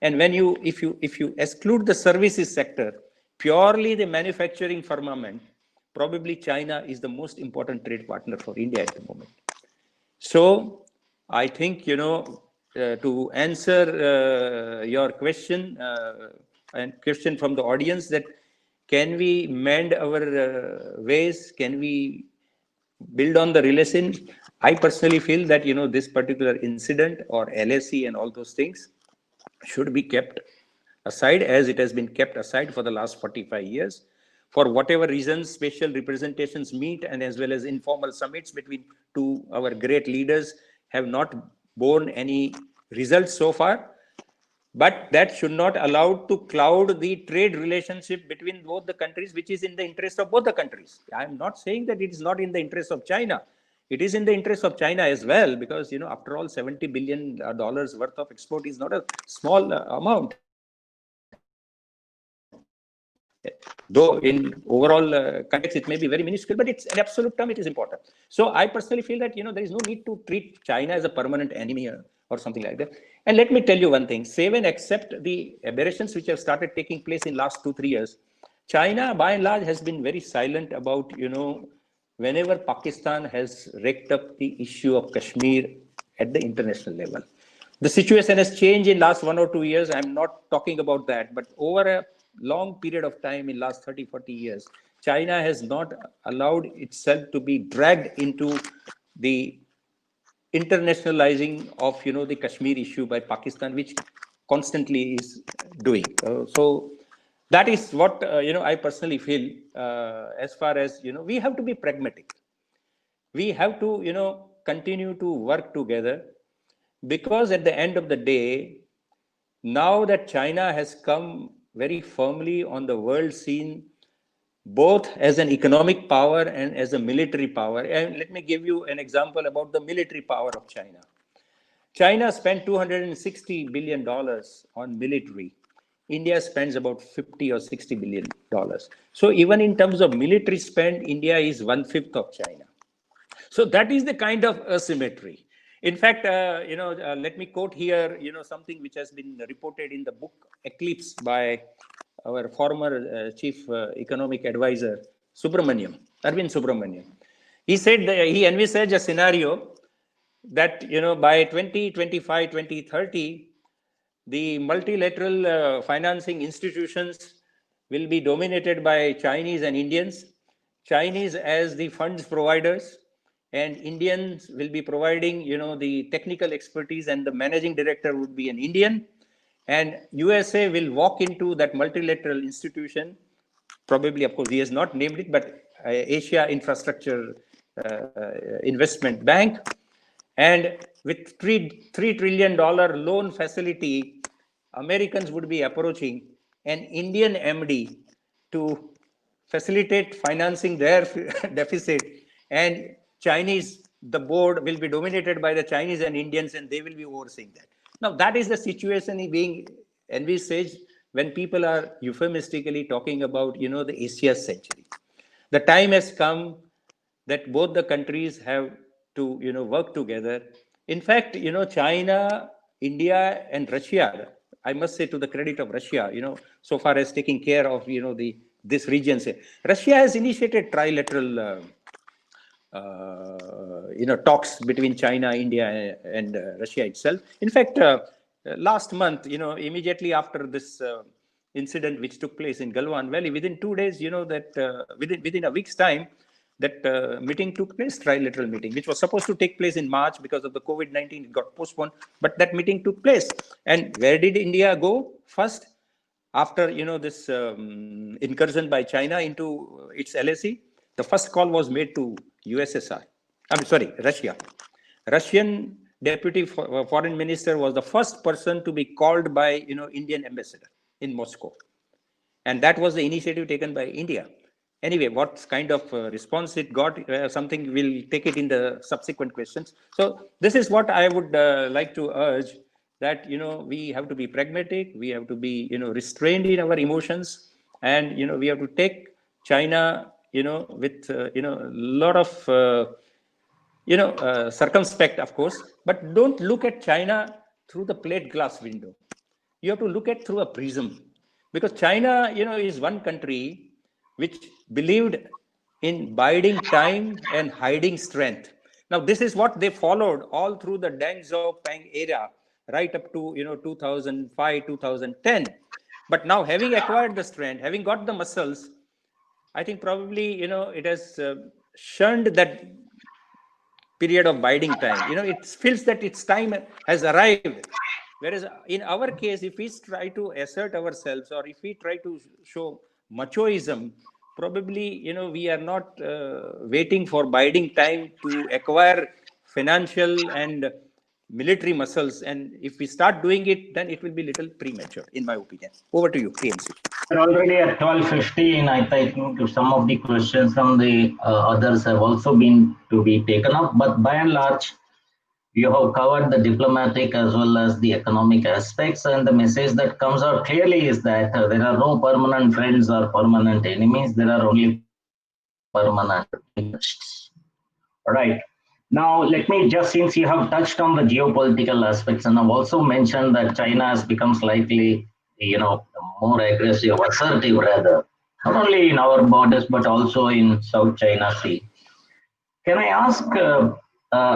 And if you exclude the services sector, purely the manufacturing firmament, probably China is the most important trade partner for India at the moment. So I think, to answer your question and question from the audience, that can we mend our ways? Can we build on the relation? I personally feel that, this particular incident or LSE and all those things should be kept aside, as it has been kept aside for the last 45 years. For whatever reasons, special representations meet and as well as informal summits between two our great leaders have not borne any results so far. But that should not allow to cloud the trade relationship between both the countries, which is in the interest of both the countries. I'm not saying that it is not in the interest of China. It is in the interest of China as well, because, after all, $70 billion worth of export is not a small amount. Though in overall context, it may be very minuscule, but it's in absolute term, it is important. So I personally feel that, there is no need to treat China as a permanent enemy or something like that. And let me tell you one thing, save and accept the aberrations which have started taking place in last 2-3 years, China by and large has been very silent about, whenever Pakistan has raked up the issue of Kashmir at the international level. The situation has changed in last 1 or 2 years. I'm not talking about that, but over a long period of time in last 30-40 years, China has not allowed itself to be dragged into the internationalizing of, the Kashmir issue by Pakistan, which constantly is doing. So that is what, I personally feel, as far as, we have to be pragmatic. We have to, continue to work together, because at the end of the day, now that China has come very firmly on the world scene, both as an economic power and as a military power. And let me give you an example about the military power of China. China spent $260 billion on military. India spends about $50 or $60 billion. So even in terms of military spend, India is 1/5 of China. So that is the kind of asymmetry. In fact, let me quote here, something which has been reported in the book Eclipse by our former chief economic advisor, Arvind Subramaniam. He said that he envisaged a scenario that, by 2025, 2030, the multilateral financing institutions will be dominated by Chinese and Indians. Chinese as the funds providers, and Indians will be providing, the technical expertise, and the managing director would be an Indian. And USA will walk into that multilateral institution, probably, of course, he has not named it, but Asia Infrastructure Investment Bank. And with $3 trillion loan facility, Americans would be approaching an Indian MD to facilitate financing their deficit, and Chinese, the board will be dominated by the Chinese and Indians, and they will be overseeing that. Now, that is the situation being envisaged when people are euphemistically talking about, the Asia century. The time has come that both the countries have to, work together. In fact, China, India, and Russia, I must say, to the credit of Russia, so far as taking care of, this region. Russia has initiated trilateral, talks between China, India, and Russia itself. In fact, last month, immediately after this incident which took place in Galwan Valley, within 2 days, that within a week's time, that meeting took place, trilateral meeting, which was supposed to take place in March because of the COVID-19, it got postponed, but that meeting took place. And where did India go first? After, this incursion by China into its LSE, The first call was made to USSR. I'm sorry, Russia. Russian deputy foreign minister was the first person to be called by Indian ambassador in Moscow, and that was the initiative taken by India. Anyway, what kind of response it got, something we'll take it in the subsequent questions. So this is what I would like to urge, that we have to be pragmatic, we have to be restrained in our emotions, and we have to take China with a lot of circumspect, of course, but don't look at China through the plate glass window. You have to look at through a prism, because China, is one country which believed in biding time and hiding strength. Now, this is what they followed all through the Deng Xiaoping era, right up to 2005, 2010. But now, having acquired the strength, having got the muscles, I think probably it has shunned that period of biding time. It feels that its time has arrived. Whereas in our case, if we try to assert ourselves, or if we try to show machoism, probably we are not waiting for biding time to acquire financial and military muscles. And if we start doing it, then it will be little premature, in my opinion. Over to you, PMC. We're already at 12:15. I think some of the questions from the others have also been to be taken up, but by and large, you have covered the diplomatic as well as the economic aspects, and the message that comes out clearly is that there are no permanent friends or permanent enemies. There are only permanent interests. All right. Now, let me just, since you have touched on the geopolitical aspects, and I've also mentioned that China has become slightly, more aggressive, assertive rather, not only in our borders, but also in South China Sea. Can I ask,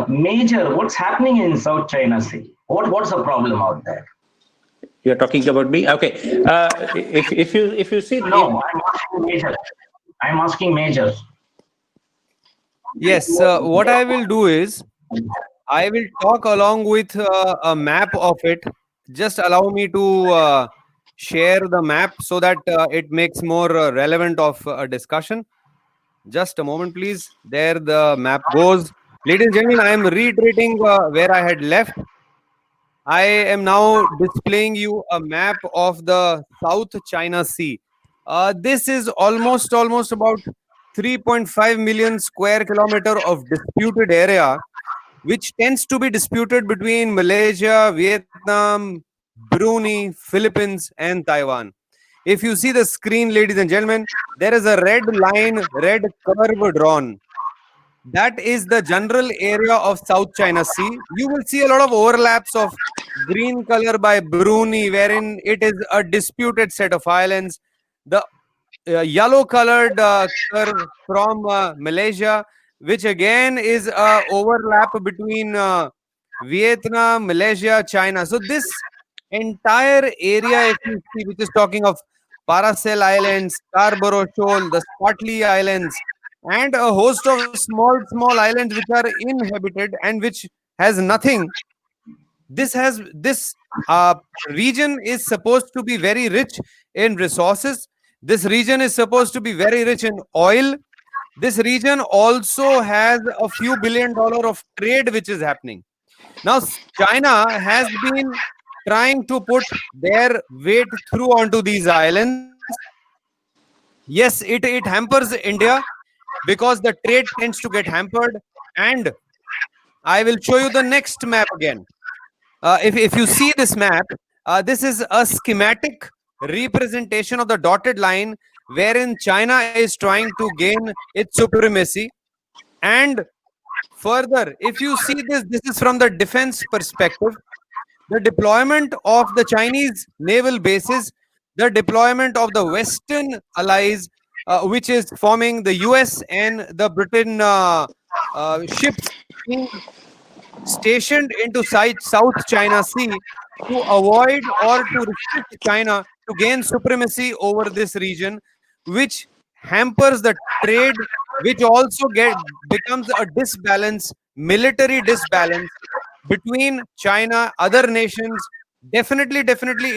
Major, what's happening in South China Sea? What's the problem out there? You're talking about me? Okay. If you see... No, I'm asking Major. I'm asking Major. Yes, what I will do is I will talk along with a map of it. Just allow me to share the map so that it makes more relevant of a discussion. Just a moment, please. There the map goes. Ladies and gentlemen, I am reiterating where I had left. I am now displaying you a map of the South China Sea. This is almost about 3.5 million square kilometer of disputed area, which tends to be disputed between Malaysia, Vietnam, Brunei, Philippines, and Taiwan. If you see the screen, ladies and gentlemen, there is a red line, red curve drawn. That is the general area of South China Sea. You will see a lot of overlaps of green color by Brunei, wherein it is a disputed set of islands. The yellow colored curve from Malaysia, which again is a overlap between Vietnam, Malaysia, China. So this entire area, if you see, which is talking of Paracel Islands, Scarborough Shoal, the Spratly Islands, and a host of small islands which are inhabited and which has nothing. This region is supposed to be very rich in resources. This region is supposed to be very rich in oil. This region also has a few $billion of trade which is happening. Now, China has been trying to put their weight through onto these islands. Yes, it hampers India because the trade tends to get hampered. And I will show you the next map again. If you see this map, this is a schematic representation of the dotted line wherein China is trying to gain its supremacy. And further, if you see this is from the defense perspective. The deployment of the Chinese naval bases, the deployment of the Western allies, which is forming the US and the Britain ships being stationed into South China Sea to avoid or to restrict China to gain supremacy over this region, which hampers the trade, which also becomes a disbalance, military disbalance between China, other nations. Definitely,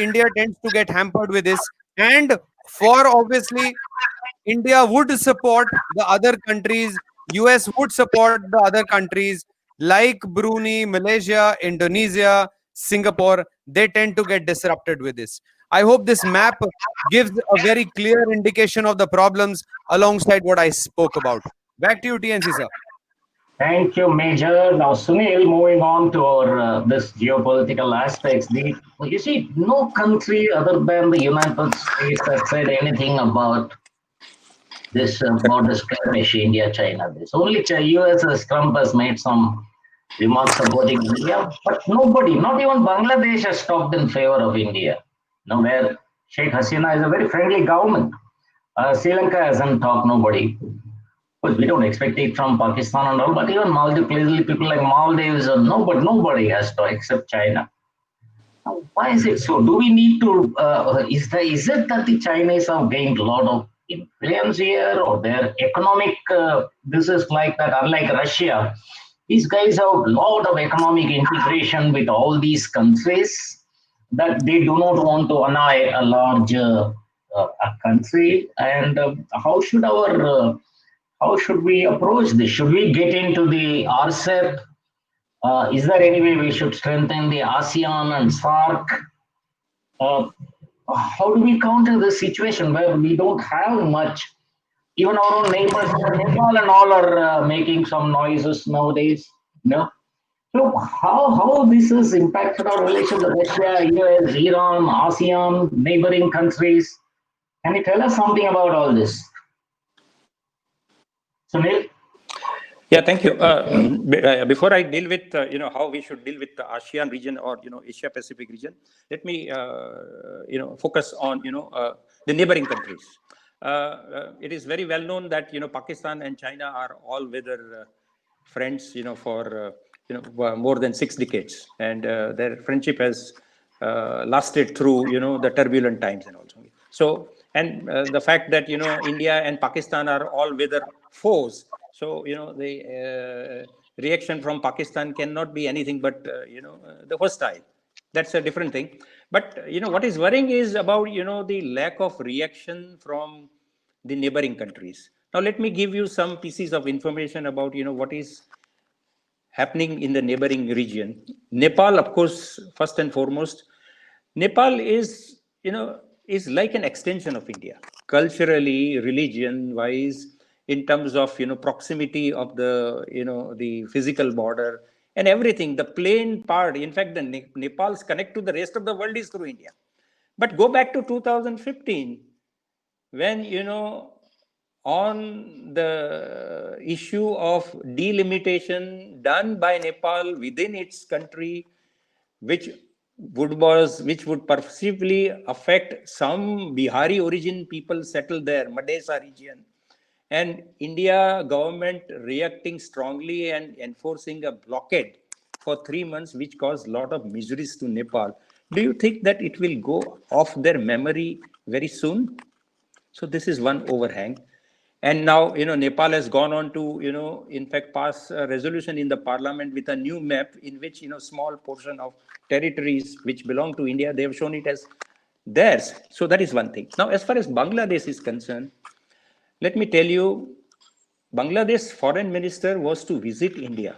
India tends to get hampered with this. And for obviously India would support the other countries, US would support the other countries like Brunei, Malaysia, Indonesia, Singapore. They tend to get disrupted with this. I hope this map gives a very clear indication of the problems alongside what I spoke about. Back to you, TNC sir. Thank you, Major. Now, Sunil, moving on to our this geopolitical aspects. You see, no country other than the United States has said anything about this skirmish India-China. This only US as Trump has made some remarks supporting India, but nobody, not even Bangladesh, has talked in favor of India. Now, where Sheikh Hasina is a very friendly government. Sri Lanka hasn't talked, nobody. But we don't expect it from Pakistan and all, but even Maldives, people like Maldives, nobody has to except China. Now, why is it so? Do we need to? Is it that the Chinese have gained a lot of influence here, or their economic? This is like that. Unlike Russia, these guys have a lot of economic integration with all these countries that they do not want to annoy a large a country. And how should we approach this? Should we get into the RCEP? Is there any way we should strengthen the ASEAN and SAARC? Uh, how do we counter this situation where we don't have much? Even our own neighbors, Nepal and all, are making some noises nowadays. No. So how this has impacted our relations with Russia, US, Iran, ASEAN, neighboring countries? Can you tell us something about all this? Sunil? Yeah, thank you. Before I deal with how we should deal with the ASEAN region or Asia Pacific region, let me focus on the neighboring countries. It is very well known that Pakistan and China are all weather friends for more than 6 decades, and their friendship has lasted through the turbulent times and also. So and the fact that India and Pakistan are all weather foes. So, the reaction from Pakistan cannot be anything but, the hostile. That's a different thing. But, what is worrying is about, the lack of reaction from the neighboring countries. Now, let me give you some pieces of information about, what is happening in the neighboring region. Nepal, of course, first and foremost, Nepal is like an extension of India, culturally, religion-wise, in terms of proximity of the physical border and everything. The plain part, in fact, the Nepal's connect to the rest of the world is through India. But go back to 2015, when on the issue of delimitation done by Nepal within its country, which would perceivably affect some Bihari origin people settled there, Madesa region, and India government reacting strongly and enforcing a blockade for 3 months, which caused a lot of miseries to Nepal. Do you think that it will go off their memory very soon? So this is one overhang. And now, Nepal has gone on to, in fact, pass a resolution in the parliament with a new map in which, small portion of territories which belong to India, they have shown it as theirs. So that is one thing. Now, as far as Bangladesh is concerned, let me tell you, Bangladesh foreign minister was to visit India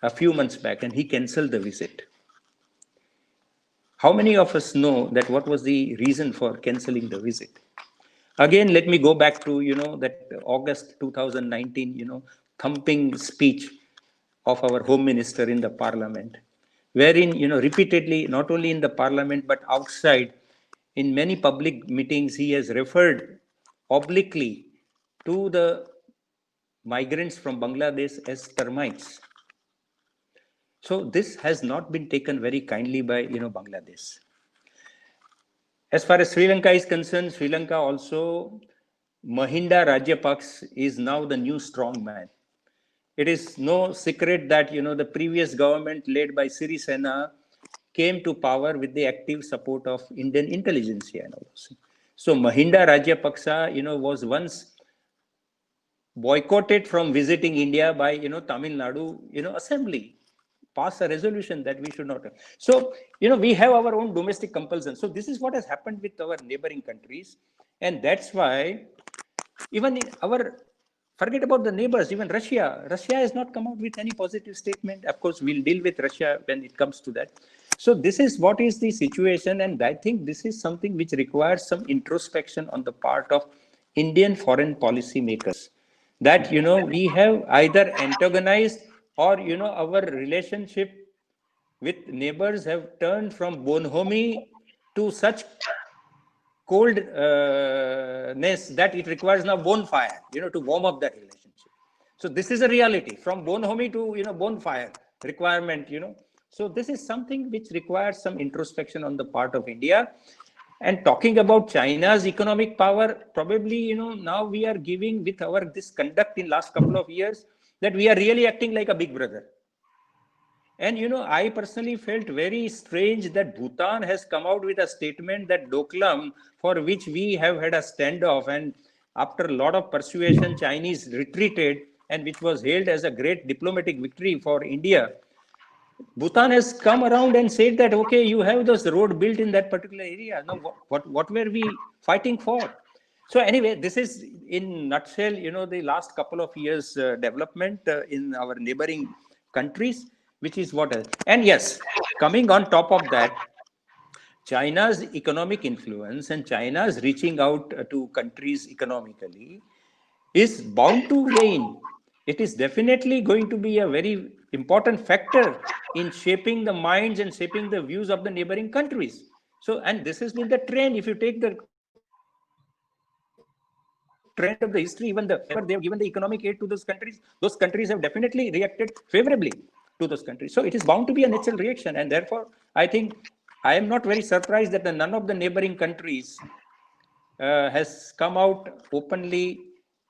a few months back and he cancelled the visit. How many of us know that what was the reason for cancelling the visit? Again, let me go back to, that August 2019, thumping speech of our home minister in the parliament, wherein, repeatedly, not only in the parliament, but outside, in many public meetings, he has referred obliquely to the migrants from Bangladesh as termites. So this has not been taken very kindly by, Bangladesh. As far as Sri Lanka is concerned, Sri Lanka also, Mahinda Rajapaksa is now the new strong man. It is no secret that the previous government led by Sirisena came to power with the active support of Indian intelligence and also. So Mahinda Rajapaksa, was once boycotted from visiting India by Tamil Nadu, assembly pass a resolution that we should not. So, we have our own domestic compulsion. So this is what has happened with our neighboring countries. And that's why even in forget about the neighbors, even Russia has not come out with any positive statement. Of course, we'll deal with Russia when it comes to that. So this is what is the situation. And I think this is something which requires some introspection on the part of Indian foreign policy makers, that, we have either antagonized or, our relationship with neighbors have turned from bonhomie to such coldness that it requires now bonfire, to warm up that relationship. So this is a reality, from bonhomie to, bonfire requirement, So this is something which requires some introspection on the part of India. And talking about China's economic power, probably, now we are giving with this conduct in last couple of years that we are really acting like a big brother. And, I personally felt very strange that Bhutan has come out with a statement that Doklam, for which we have had a standoff, and after a lot of persuasion, Chinese retreated, and which was hailed as a great diplomatic victory for India. Bhutan has come around and said that, okay, you have this road built in that particular area. Now, what were we fighting for? So anyway, this is in nutshell, the last couple of years development in our neighboring countries, which is what. And yes, coming on top of that, China's economic influence and China's reaching out to countries economically is bound to wane. It is definitely going to be a very important factor in shaping the minds and shaping the views of the neighboring countries. So, and this has been the trend. If you take the trend of the history, even whenever they have given the economic aid to those countries have definitely reacted favorably to those countries. So it is bound to be a natural reaction. And therefore, I think I am not very surprised that none of the neighboring countries has come out openly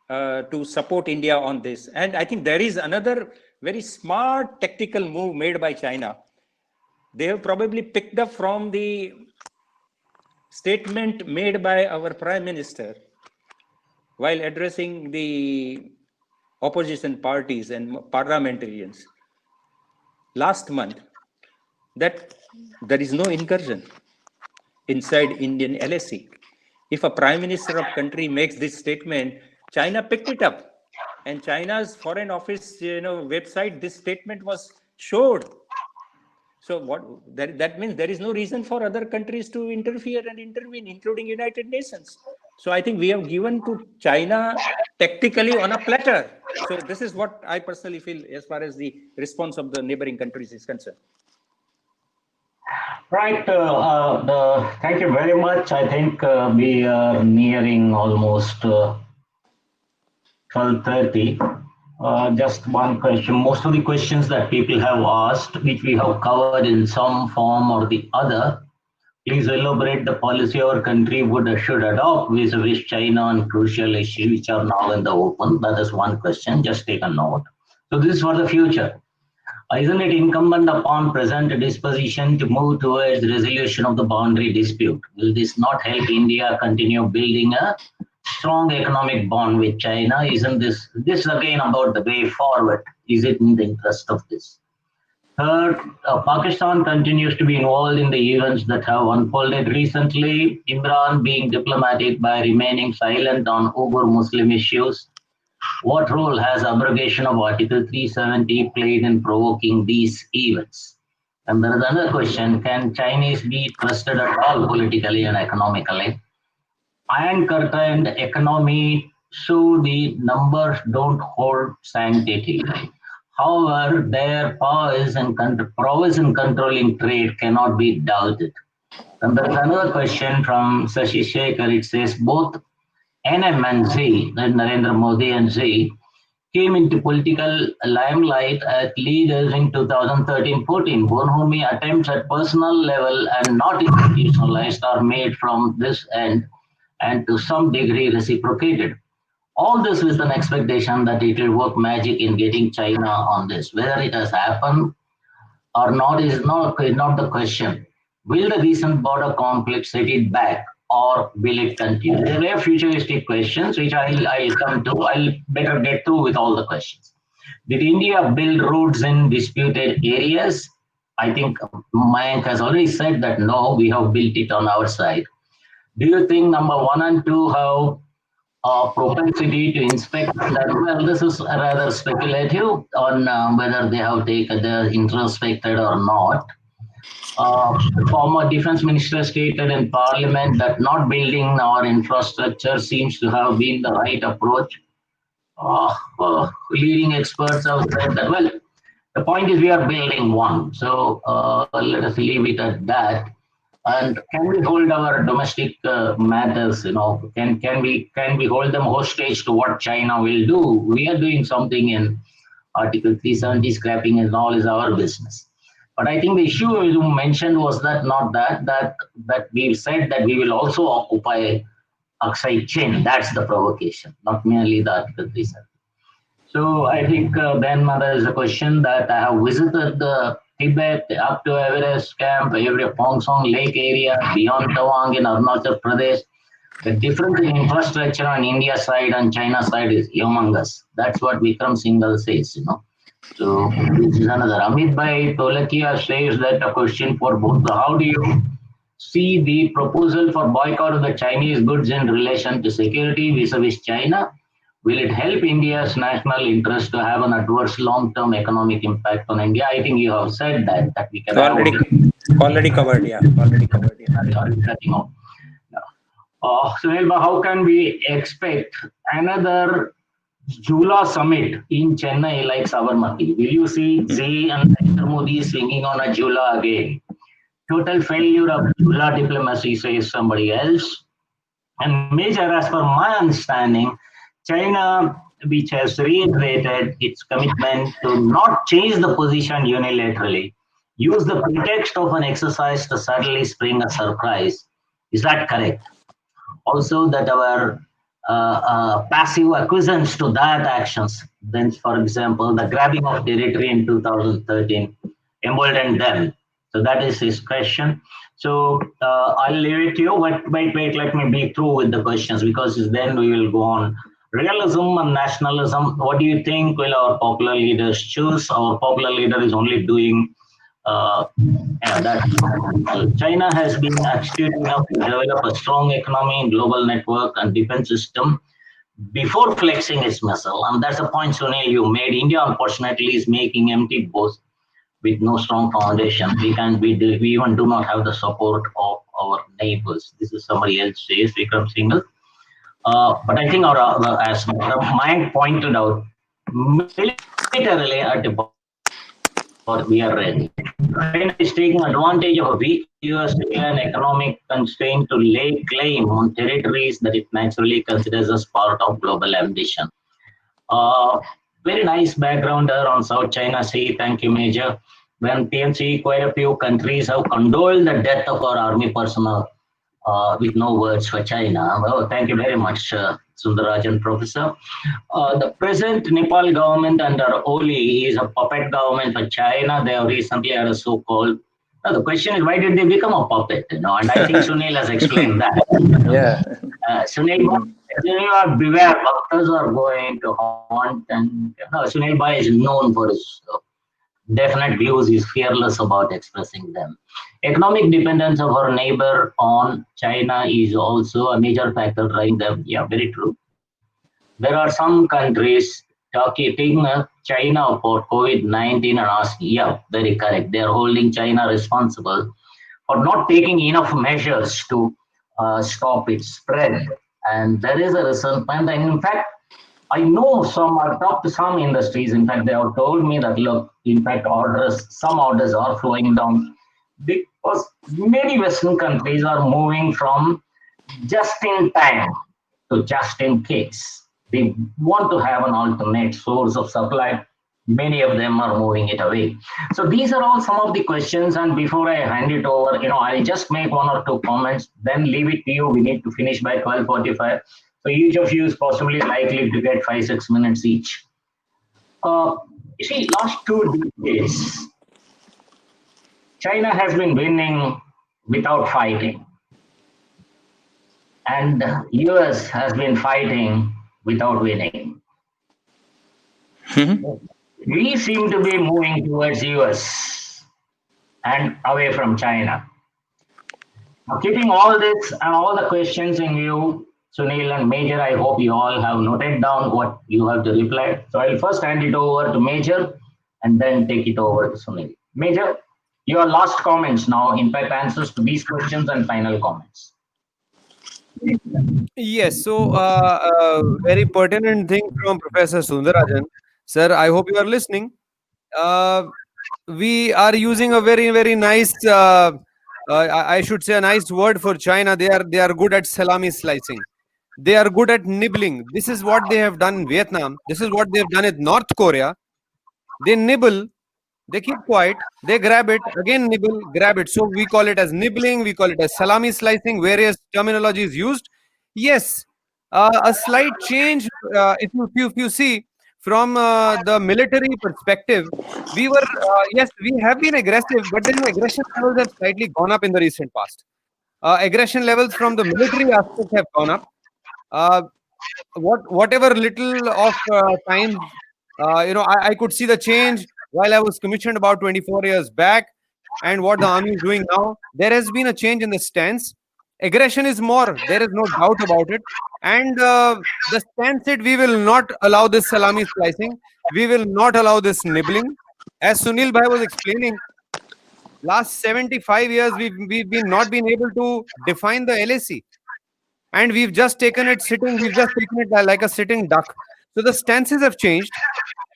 to support India on this. And I think there is another very smart tactical move made by China. They have probably picked up from the statement made by our Prime Minister while addressing the opposition parties and parliamentarians last month, that there is no incursion inside Indian LSE. If a prime minister of country makes this statement, China picked it up, and China's foreign office, website, this statement was showed. So that means there is no reason for other countries to interfere and intervene, including United Nations. So I think we have given to China tactically on a platter. So this is what I personally feel as far as the response of the neighboring countries is concerned. Right. Thank you very much. I think we are nearing almost 12:30. Just one question. Most of the questions that people have asked, which we have covered in some form or the other, please elaborate the policy our country should adopt vis-a-vis China on crucial issues which are now in the open. That is one question. Just take a note. So this is for the future. Isn't it incumbent upon present disposition to move towards the resolution of the boundary dispute? Will this not help India continue building a strong economic bond with China? Isn't this again about the way forward? Is it in the interest of this? Third, Pakistan continues to be involved in the events that have unfolded recently. Imran being diplomatic by remaining silent on Uyghur Muslim issues. What role has abrogation of Article 370 played in provoking these events? And there is another question, can Chinese be trusted at all politically and economically? Iron curtain economy, so the numbers don't hold sanctity. However, their prowess in controlling trade cannot be doubted. And there is another question from Sashi Shekhar. It says both NM and Z, Narendra Modi and Z, came into political limelight as leaders in 2013-14. Bonhomie attempts at personal level and not institutionalized are made from this end and to some degree reciprocated. All this with an expectation that it will work magic in getting China on this. Whether it has happened or not is not the question. Will the recent border conflict set it back or will it continue? There are futuristic questions which I'll come to. I'll better get through with all the questions. Did India build roads in disputed areas? I think Mayank has already said that no, we have built it on our side. Do you think number one and two have propensity to inspect that? Well, this is rather speculative on whether they have taken the introspected or not. The former defense minister stated in parliament that not building our infrastructure seems to have been the right approach. Leading experts have said that, well, the point is we are building one. So let us leave it at that. And can we hold our domestic matters? Can we hold them hostage to what China will do? We are doing something in Article 370, scrapping and all is our business. But I think the issue you mentioned was that not that we said that we will also occupy Aksai Chin. That's the provocation, not merely the Article 370. So I think then there is a question that I have visited the Tibet up to Everest camp, every Pongsong Lake area, beyond Tawang in Arunachal Pradesh. The difference in infrastructure on India side and China side is humongous. That's what Vikram Singhal says. So this is another. Amit Bhai Tolakia says that a question for both. How do you see the proposal for boycott of the Chinese goods in relation to security vis-a-vis China? Will it help India's national interest to have an adverse long-term economic impact on India? I think you have said that we can Already covered, yeah. Already covered, yeah. Cutting off. Sunil, how can we expect another Jula summit in Chennai like Sabarmati? Will you see Xi and Narendra Modi swinging on a Jula again? Total failure of Jula diplomacy, says somebody else. And major, as per my understanding, China, which has reiterated its commitment to not change the position unilaterally, use the pretext of an exercise to suddenly spring a surprise. Is that correct? Also, that our passive acquiescence to that actions, then, for example, the grabbing of territory in 2013, emboldened them. So that is his question. So I'll leave it to you. But wait, let me be through with the questions because then we will go on. Realism and nationalism. What do you think will our popular leaders choose? Our popular leader is only doing that. China has been astute enough to develop a strong economy, global network, and defense system before flexing its muscle. And that's a point, Sunil, you made. India, unfortunately, is making empty boasts with no strong foundation. We even do not have the support of our neighbors. This is somebody else says, Vikram Singhal. But I think as Mayank pointed out, militarily at the we are ready. China is taking advantage of a weak US and economic constraint to lay claim on territories that it naturally considers as part of global ambition. Very nice background there on South China Sea. Thank you, Major. When PMC, quite a few countries have condoled the death of our army personnel with no words for China. Well, thank you very much, Sundarajan Professor. The present Nepal government under Oli is a puppet government for China. They have recently had a so-called. The question is, why did they become a puppet? And I think Sunil has explained that. Yeah. Sunil, beware, bhaktas are going to haunt, and Sunil Bhai is known for his definite views. He's fearless about expressing them. Economic dependence of our neighbor on China is also a major factor driving them. Yeah, very true. There are some countries taking China for COVID-19 and asking, yeah, very correct. They are holding China responsible for not taking enough measures to stop its spread. And there is a resentment. And in fact, I know I've talked to some industries. In fact, they have told me that, look, in fact, some orders are flowing down because many Western countries are moving from just in time to just in case. They want to have an alternate source of supply. Many of them are moving it away. So these are all some of the questions. And before I hand it over, I'll just make one or two comments, then leave it to you. We need to finish by 12:45. So each of you is possibly likely to get 5-6 minutes each. You see, last 2 decades, China has been winning without fighting. And US has been fighting without winning. We seem to be moving towards US and away from China. Now, keeping all this and all the questions in view, Sunil and Major, I hope you all have noted down what you have to reply. So I'll first hand it over to Major and then take it over to Sunil. Major, your last comments now, in fact, answers to these questions and final comments. Yes, so very pertinent thing from Professor Sundarajan. Sir, I hope you are listening. Uh, we are using a very nice, I should say, a nice word for China. They are good at salami slicing. They are good at nibbling. This is what they have done in Vietnam. This is what they have done in North Korea. They nibble, they keep quiet, they grab it, again nibble, grab it. So we call it as nibbling, we call it as salami slicing, various terminology is used. Yes, a slight change, if you see from the military perspective, we were, yes, we have been aggressive, but then aggression levels have slightly gone up in the recent past. Aggression levels from the military aspect have gone up. Uh, whatever little of time, I could see the change while I was commissioned about 24 years back, and what the army is doing now. There has been a change in the stance. Aggression is more. There is no doubt about it. And the stance that we will not allow this salami slicing. We will not allow this nibbling. As Sunil Bhai was explaining, last 75 years we've been not been able to define the LAC, and we've just taken it sitting, we've just taken it like a sitting duck. So the stances have changed,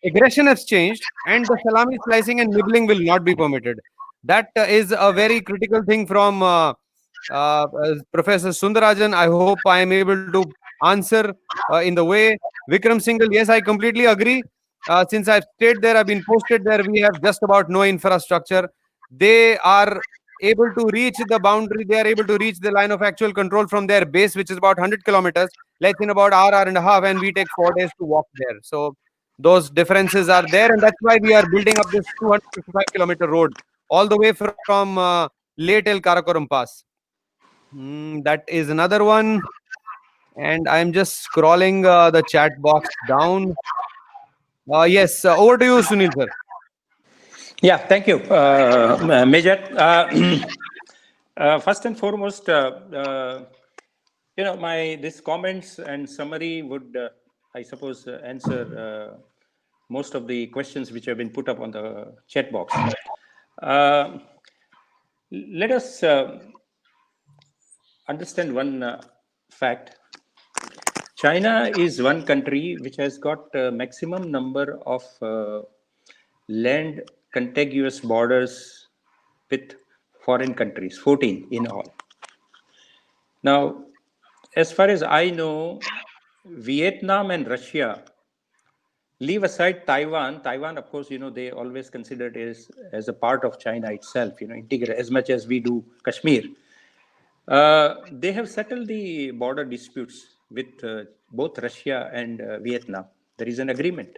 aggression has changed, and the salami slicing and nibbling will not be permitted. That is a very critical thing from Professor Sundarajan. I hope I am able to answer in the way. Vikram Singhal, yes, I completely agree. Since I've stayed there, I've been posted there, we have just about no infrastructure. They are able to reach the boundary, they are able to reach the line of actual control from their base, which is about 100 kilometers, like in about hour and a half, and we take 4 days to walk there. So those differences are there, and that's why we are building up this 255-kilometer road all the way from Leh till Karakoram Pass. That is another one. And I'm just scrolling the chat box down. Yes, over to you, Sunil sir. Yeah, thank you, Major. First and foremost, my this comments and summary would, I suppose, answer most of the questions which have been put up on the chat box. Let us understand one fact. China is one country which has got a maximum number of land contiguous borders with foreign countries, 14 in all. Now, as far as I know, Vietnam and Russia, leave aside Taiwan. Taiwan, of course, they always consider it as a part of China itself, integrate as much as we do Kashmir. They have settled the border disputes with both Russia and Vietnam. There is an agreement.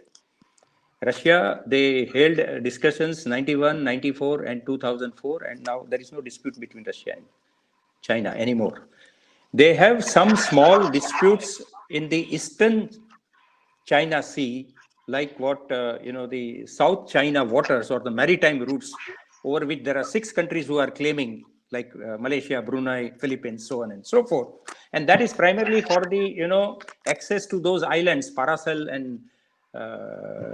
Russia, they held discussions 91, 94, and 2004, and now there is no dispute between Russia and China anymore. They have some small disputes in the eastern China Sea, like what, the South China waters or the maritime routes, over which there are 6 countries who are claiming, like Malaysia, Brunei, Philippines, so on and so forth. And that is primarily for the, access to those islands, Paracel and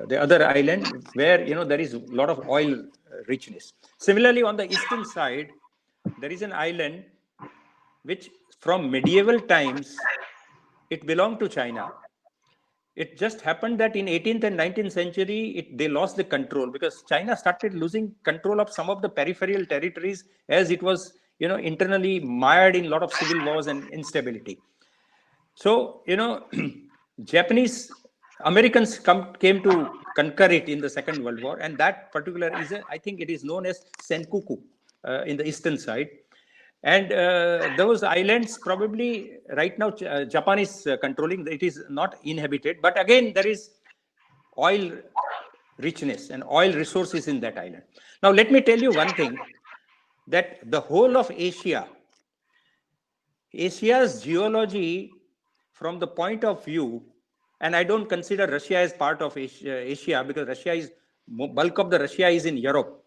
the other island, where, there is a lot of oil richness. Similarly, on the eastern side, there is an island which from medieval times, it belonged to China. It just happened that in 18th and 19th century, they lost the control because China started losing control of some of the peripheral territories as it was, internally mired in a lot of civil wars and instability. So, Japanese Americans came to conquer it in the Second World War, and that particular is, I think it is known as Senkaku in the eastern side. And those islands probably right now Japan is controlling. It is not inhabited, but again there is oil richness and oil resources in that island. Now let me tell you one thing, that the whole of Asia's geology, from the point of view, and I don't consider Russia as part of Asia because Russia is bulk of the Russia is in Europe.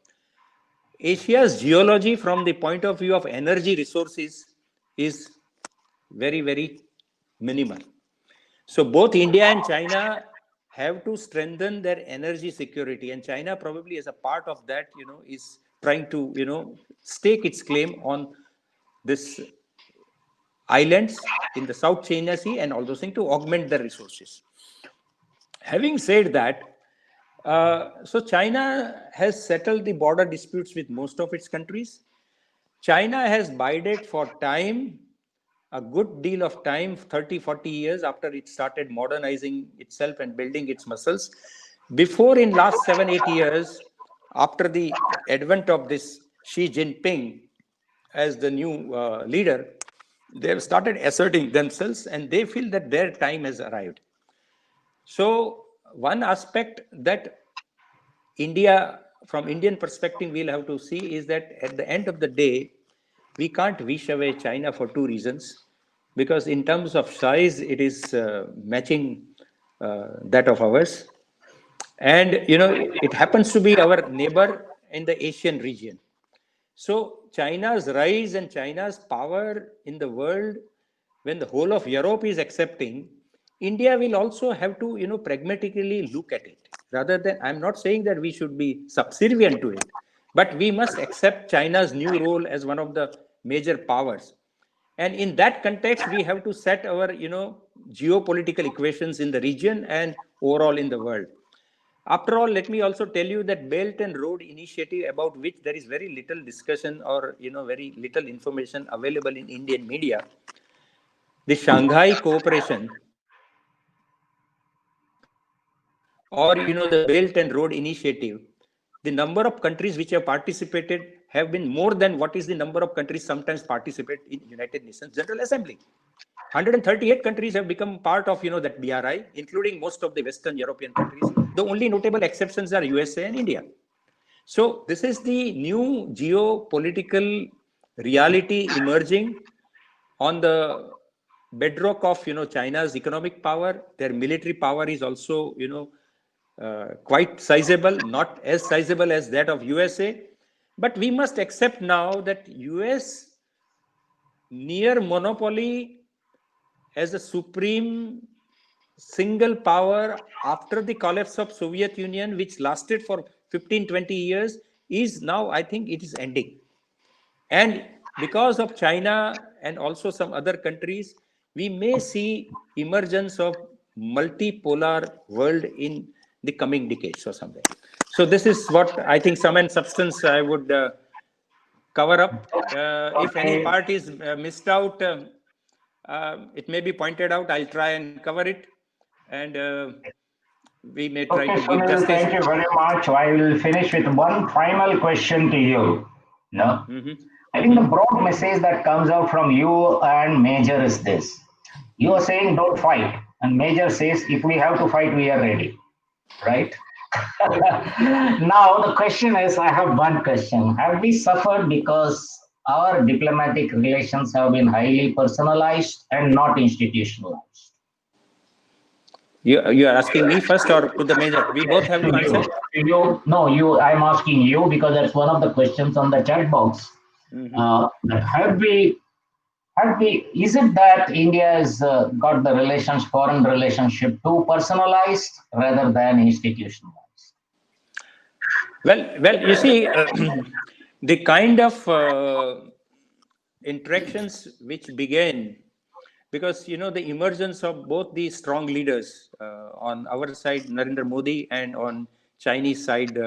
Asia's geology from the point of view of energy resources is very, very minimal. So both India and China have to strengthen their energy security, and China probably as a part of that, is trying to, stake its claim on this islands in the South China Sea and all those things to augment their resources. Having said that, so China has settled the border disputes with most of its countries. China has bided for time, a good deal of time, 30, 40 years after it started modernizing itself and building its muscles. Before, in last 7, 8 years, after the advent of this Xi Jinping as the new leader, they have started asserting themselves and they feel that their time has arrived. So one aspect that India, from Indian perspective, we'll have to see is that at the end of the day, we can't wish away China for two reasons. Because in terms of size, it is matching that of ours. And, it happens to be our neighbor in the Asian region. So China's rise and China's power in the world, when the whole of Europe is accepting, India will also have to, pragmatically look at it. Rather than, I'm not saying that we should be subservient to it, but we must accept China's new role as one of the major powers. And in that context, we have to set our, geopolitical equations in the region and overall in the world. After all, let me also tell you that Belt and Road Initiative, about which there is very little discussion or very little information available in Indian media, the Shanghai Cooperation, or the Belt and Road Initiative, the number of countries which have participated have been more than what is the number of countries sometimes participate in United Nations General Assembly. 138 countries have become part of that BRI, including most of the Western European countries. The only notable exceptions are USA and India. So this is the new geopolitical reality emerging on the bedrock of China's economic power. Their military power is also quite sizable, not as sizable as that of USA. But we must accept now that US near monopoly as a supreme single power after the collapse of Soviet Union, which lasted for 15, 20 years, is now, I think it is ending. And because of China and also some other countries, we may see emergence of multipolar world in the coming decades or something. So this is what I think, sum and substance, I would cover up. If any Okay. part is missed out, it may be pointed out. I'll try and cover it, and we may try Okay, to give Sunil, justice. thank you very much. I will finish with one final question to you. No? I think the broad message that comes out from you and Major is this. You are saying don't fight, and Major says if we have to fight, we are ready. Right? Now, the question is I have one question. Have we suffered because our diplomatic relations have been highly personalized and not institutionalized? You are asking me first or to the major? We both have to answer. No, you. I'm asking you because that's one of the questions on the chat box. Have we? Is it that India has got the foreign relationship too personalized rather than institutionalized? Well, you see, the kind of interactions which began because the emergence of both the strong leaders on our side, Narendra Modi, and on Chinese side,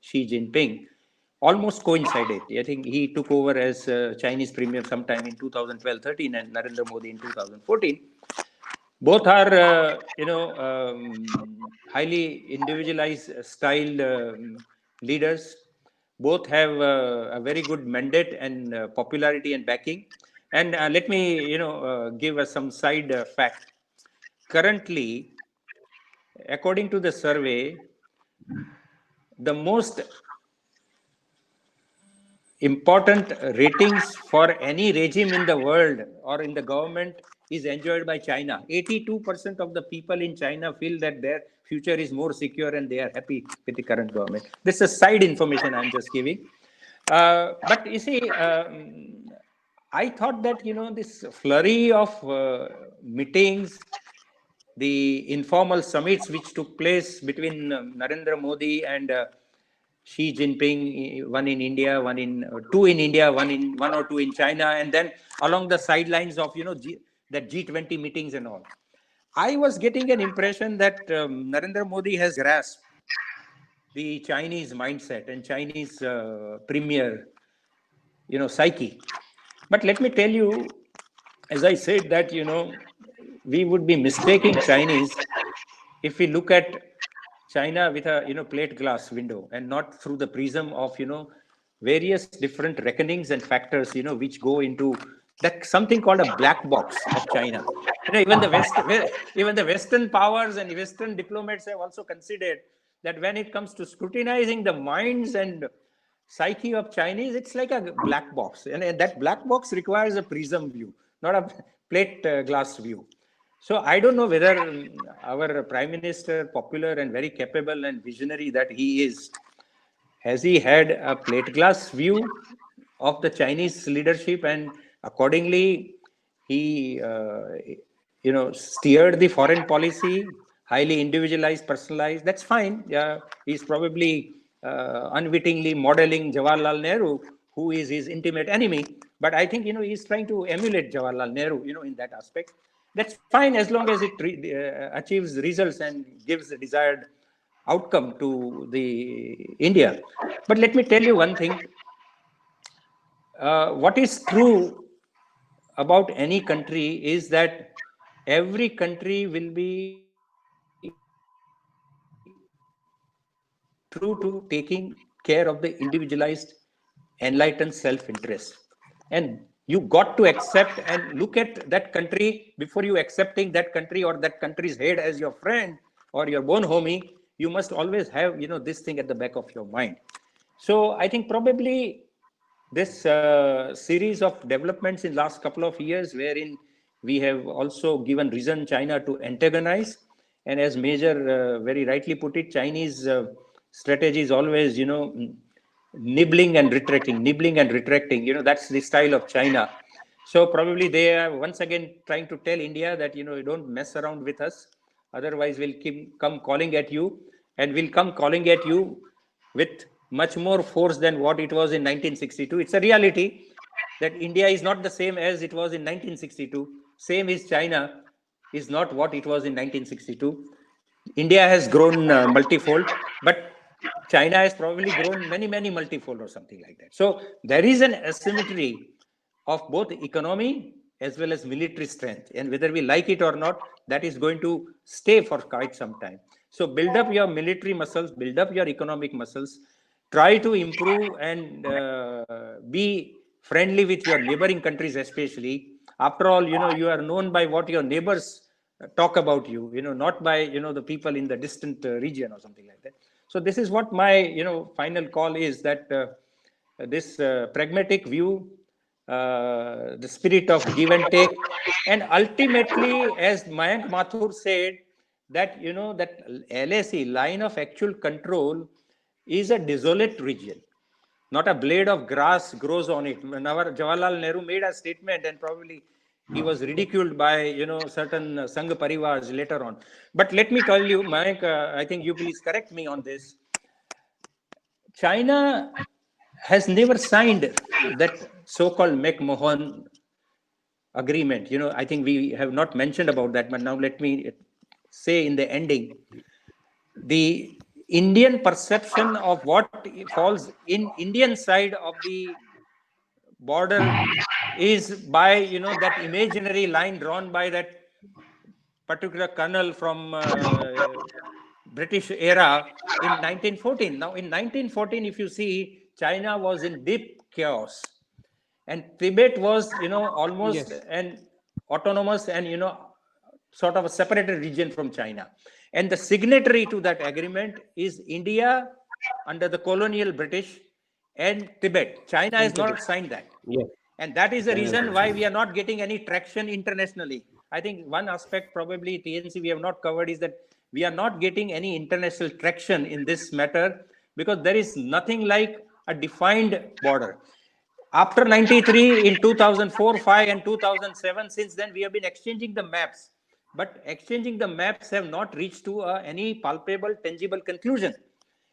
Xi Jinping, almost coincided. I think he took over as Chinese premier sometime in 2012-13, and Narendra Modi in 2014. Both are, highly individualized style leaders. Both have a very good mandate and popularity and backing. And let me, give us some side fact. Currently, according to the survey, the most important ratings for any regime in the world or in the government is enjoyed by China. 82% of the people in China feel that their future is more secure and they are happy with the current government. This is side information I'm just giving. But you see, I thought that, this flurry of meetings, the informal summits which took place between Narendra Modi and Xi Jinping, one in India, two in India, one or two in China, and then along the sidelines of that G20 meetings and all. I was getting an impression that Narendra Modi has grasped the Chinese mindset and Chinese premier, psyche. But let me tell you, as I said, that we would be mistaking Chinese if we look at China with a plate glass window and not through the prism of various different reckonings and factors which go into that something called a black box of China. Even the Western powers and Western diplomats have also considered that when it comes to scrutinizing the minds and psyche of Chinese, it's like a black box, and that black box requires a prism view, not a plate glass view. So I don't know whether our Prime Minister, popular and very capable and visionary that he is, has he had a plate glass view of the Chinese leadership, and accordingly he steered the foreign policy, highly individualized, personalized. That's fine. Yeah, he's probably unwittingly modeling Jawaharlal Nehru, who is his intimate enemy. But I think he's trying to emulate Jawaharlal Nehru, in that aspect. That's fine as long as it achieves results and gives the desired outcome to the India. But let me tell you one thing. What is true about any country is that every country will be true to taking care of the individualized, enlightened self-interest. And you got to accept and look at that country before you accepting that country or that country's head as your friend or your bone homie. You must always have, this thing at the back of your mind. So I think probably this series of developments in last couple of years, wherein we have also given reason China to antagonize, and as Major very rightly put it, Chinese strategy is always, nibbling and retracting. That's the style of China. So probably they are once again trying to tell India that, you don't mess around with us. Otherwise, we'll come calling at you, and we'll come calling at you with much more force than what it was in 1962. It's a reality that India is not the same as it was in 1962. Same is China is not what it was in 1962. India has grown multifold, but China has probably grown many multifold or something like that. So there is an asymmetry of both economy as well as military strength. And whether we like it or not, that is going to stay for quite some time. So build up your military muscles, build up your economic muscles, try to improve and be friendly with your neighboring countries, especially. After all, you are known by what your neighbors talk about you, not by, the people in the distant region or something like that. So this is what my, final call is, that this pragmatic view, the spirit of give and take, and ultimately, as Mayank Mathur said, that that LAC, line of actual control, is a desolate region. Not a blade of grass grows on it. When our Jawaharlal Nehru made a statement, and probably he was ridiculed by certain Sangh Parivars later on. But let me tell you, Mayank, I think you please correct me on this. China has never signed that so-called McMahon agreement. I think we have not mentioned about that, but now let me say in the ending, the Indian perception of what falls in Indian side of the border is by that imaginary line drawn by that particular colonel from British era in 1914. Now, in 1914, if you see, China was in deep chaos, and Tibet was, almost an autonomous and sort of a separated region from China. And the signatory to that agreement is India under the colonial British and Tibet. China has not signed that. Yes. And that is the reason why we are not getting any traction internationally. I think one aspect probably TNC we have not covered is that we are not getting any international traction in this matter because there is nothing like a defined border. After 93, in 2004, 5, and 2007, since then we have been exchanging the maps, but exchanging the maps have not reached to any palpable, tangible conclusion.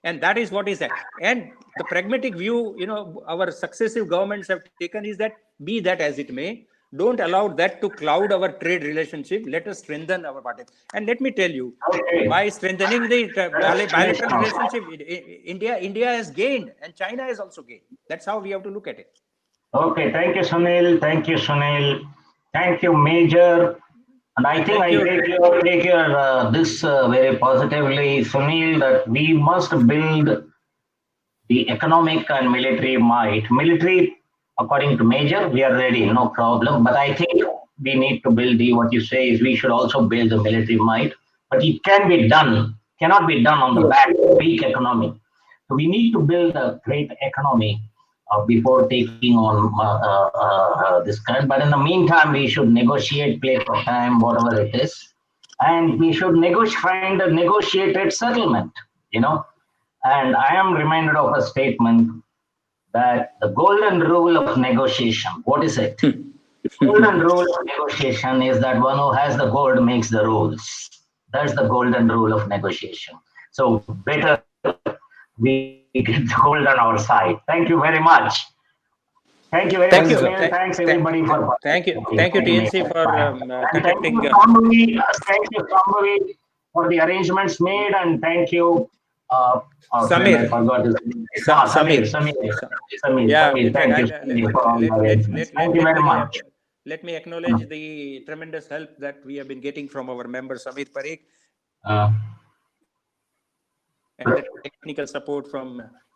And that is what is that. And the pragmatic view, our successive governments have taken is that be that as it may, don't allow that to cloud our trade relationship. Let us strengthen our partnership. And let me tell you, Okay. by strengthening the That's great bilateral now. relationship, India has gained and China has also gained. That's how we have to look at it. Okay, thank you, Sunil. Thank you, Sunil. Thank you, Major. And I think Thank I you. take your this very positively, Sunil, that we must build the economic and military might. Military, according to Major, we are ready, no problem. But I think we need to build the, what you say is we should also build the military might. But it can be done, cannot be done on the back of weak economy. So we need to build a great economy before taking on this kind. But in the meantime, we should negotiate, play for time, whatever it is. And we should find a negotiated settlement, you know. And I am reminded of a statement that the golden rule of negotiation, what is it? The golden rule of negotiation is that one who has the gold makes the rules. That's the golden rule of negotiation. So better we get the gold on our side. Thank you very much. Thank you very Thank much, you. Sunil. Thanks everybody for participating. Thank you, TNC, Major. for Bye. And contacting. thank you, Sambhavi, for the arrangements made, and thank you, our friend, I Samir. forgot his name. Samir, Yeah, in fact, thank you, Samir, for all the arrangements. Thank you let very me much. let me acknowledge the tremendous help that we have been getting from our member Samir Parikh Uh, and the technical support from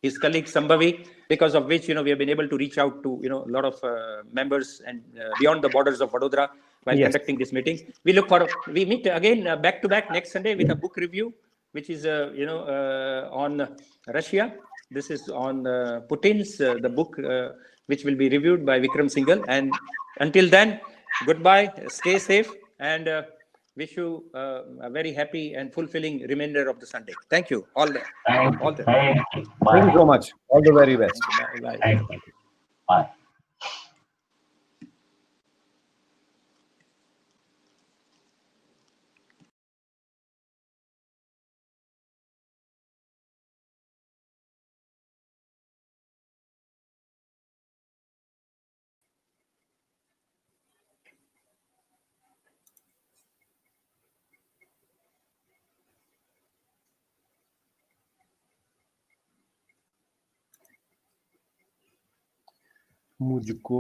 his colleague Sambhavi, because of which we have been able to reach out to a lot of members and beyond the borders of Vadodara while conducting this meeting. We meet again back to back next Sunday with a book review, which is on Russia. This is on Putin's the book which will be reviewed by Vikram Singhal. And until then, goodbye, stay safe, and wish you a very happy and fulfilling remainder of the Sunday. Thank you. All the thank you. Thank you Bye. so much. All the very best. Bye. Bye. Thank you. Bye. मुझको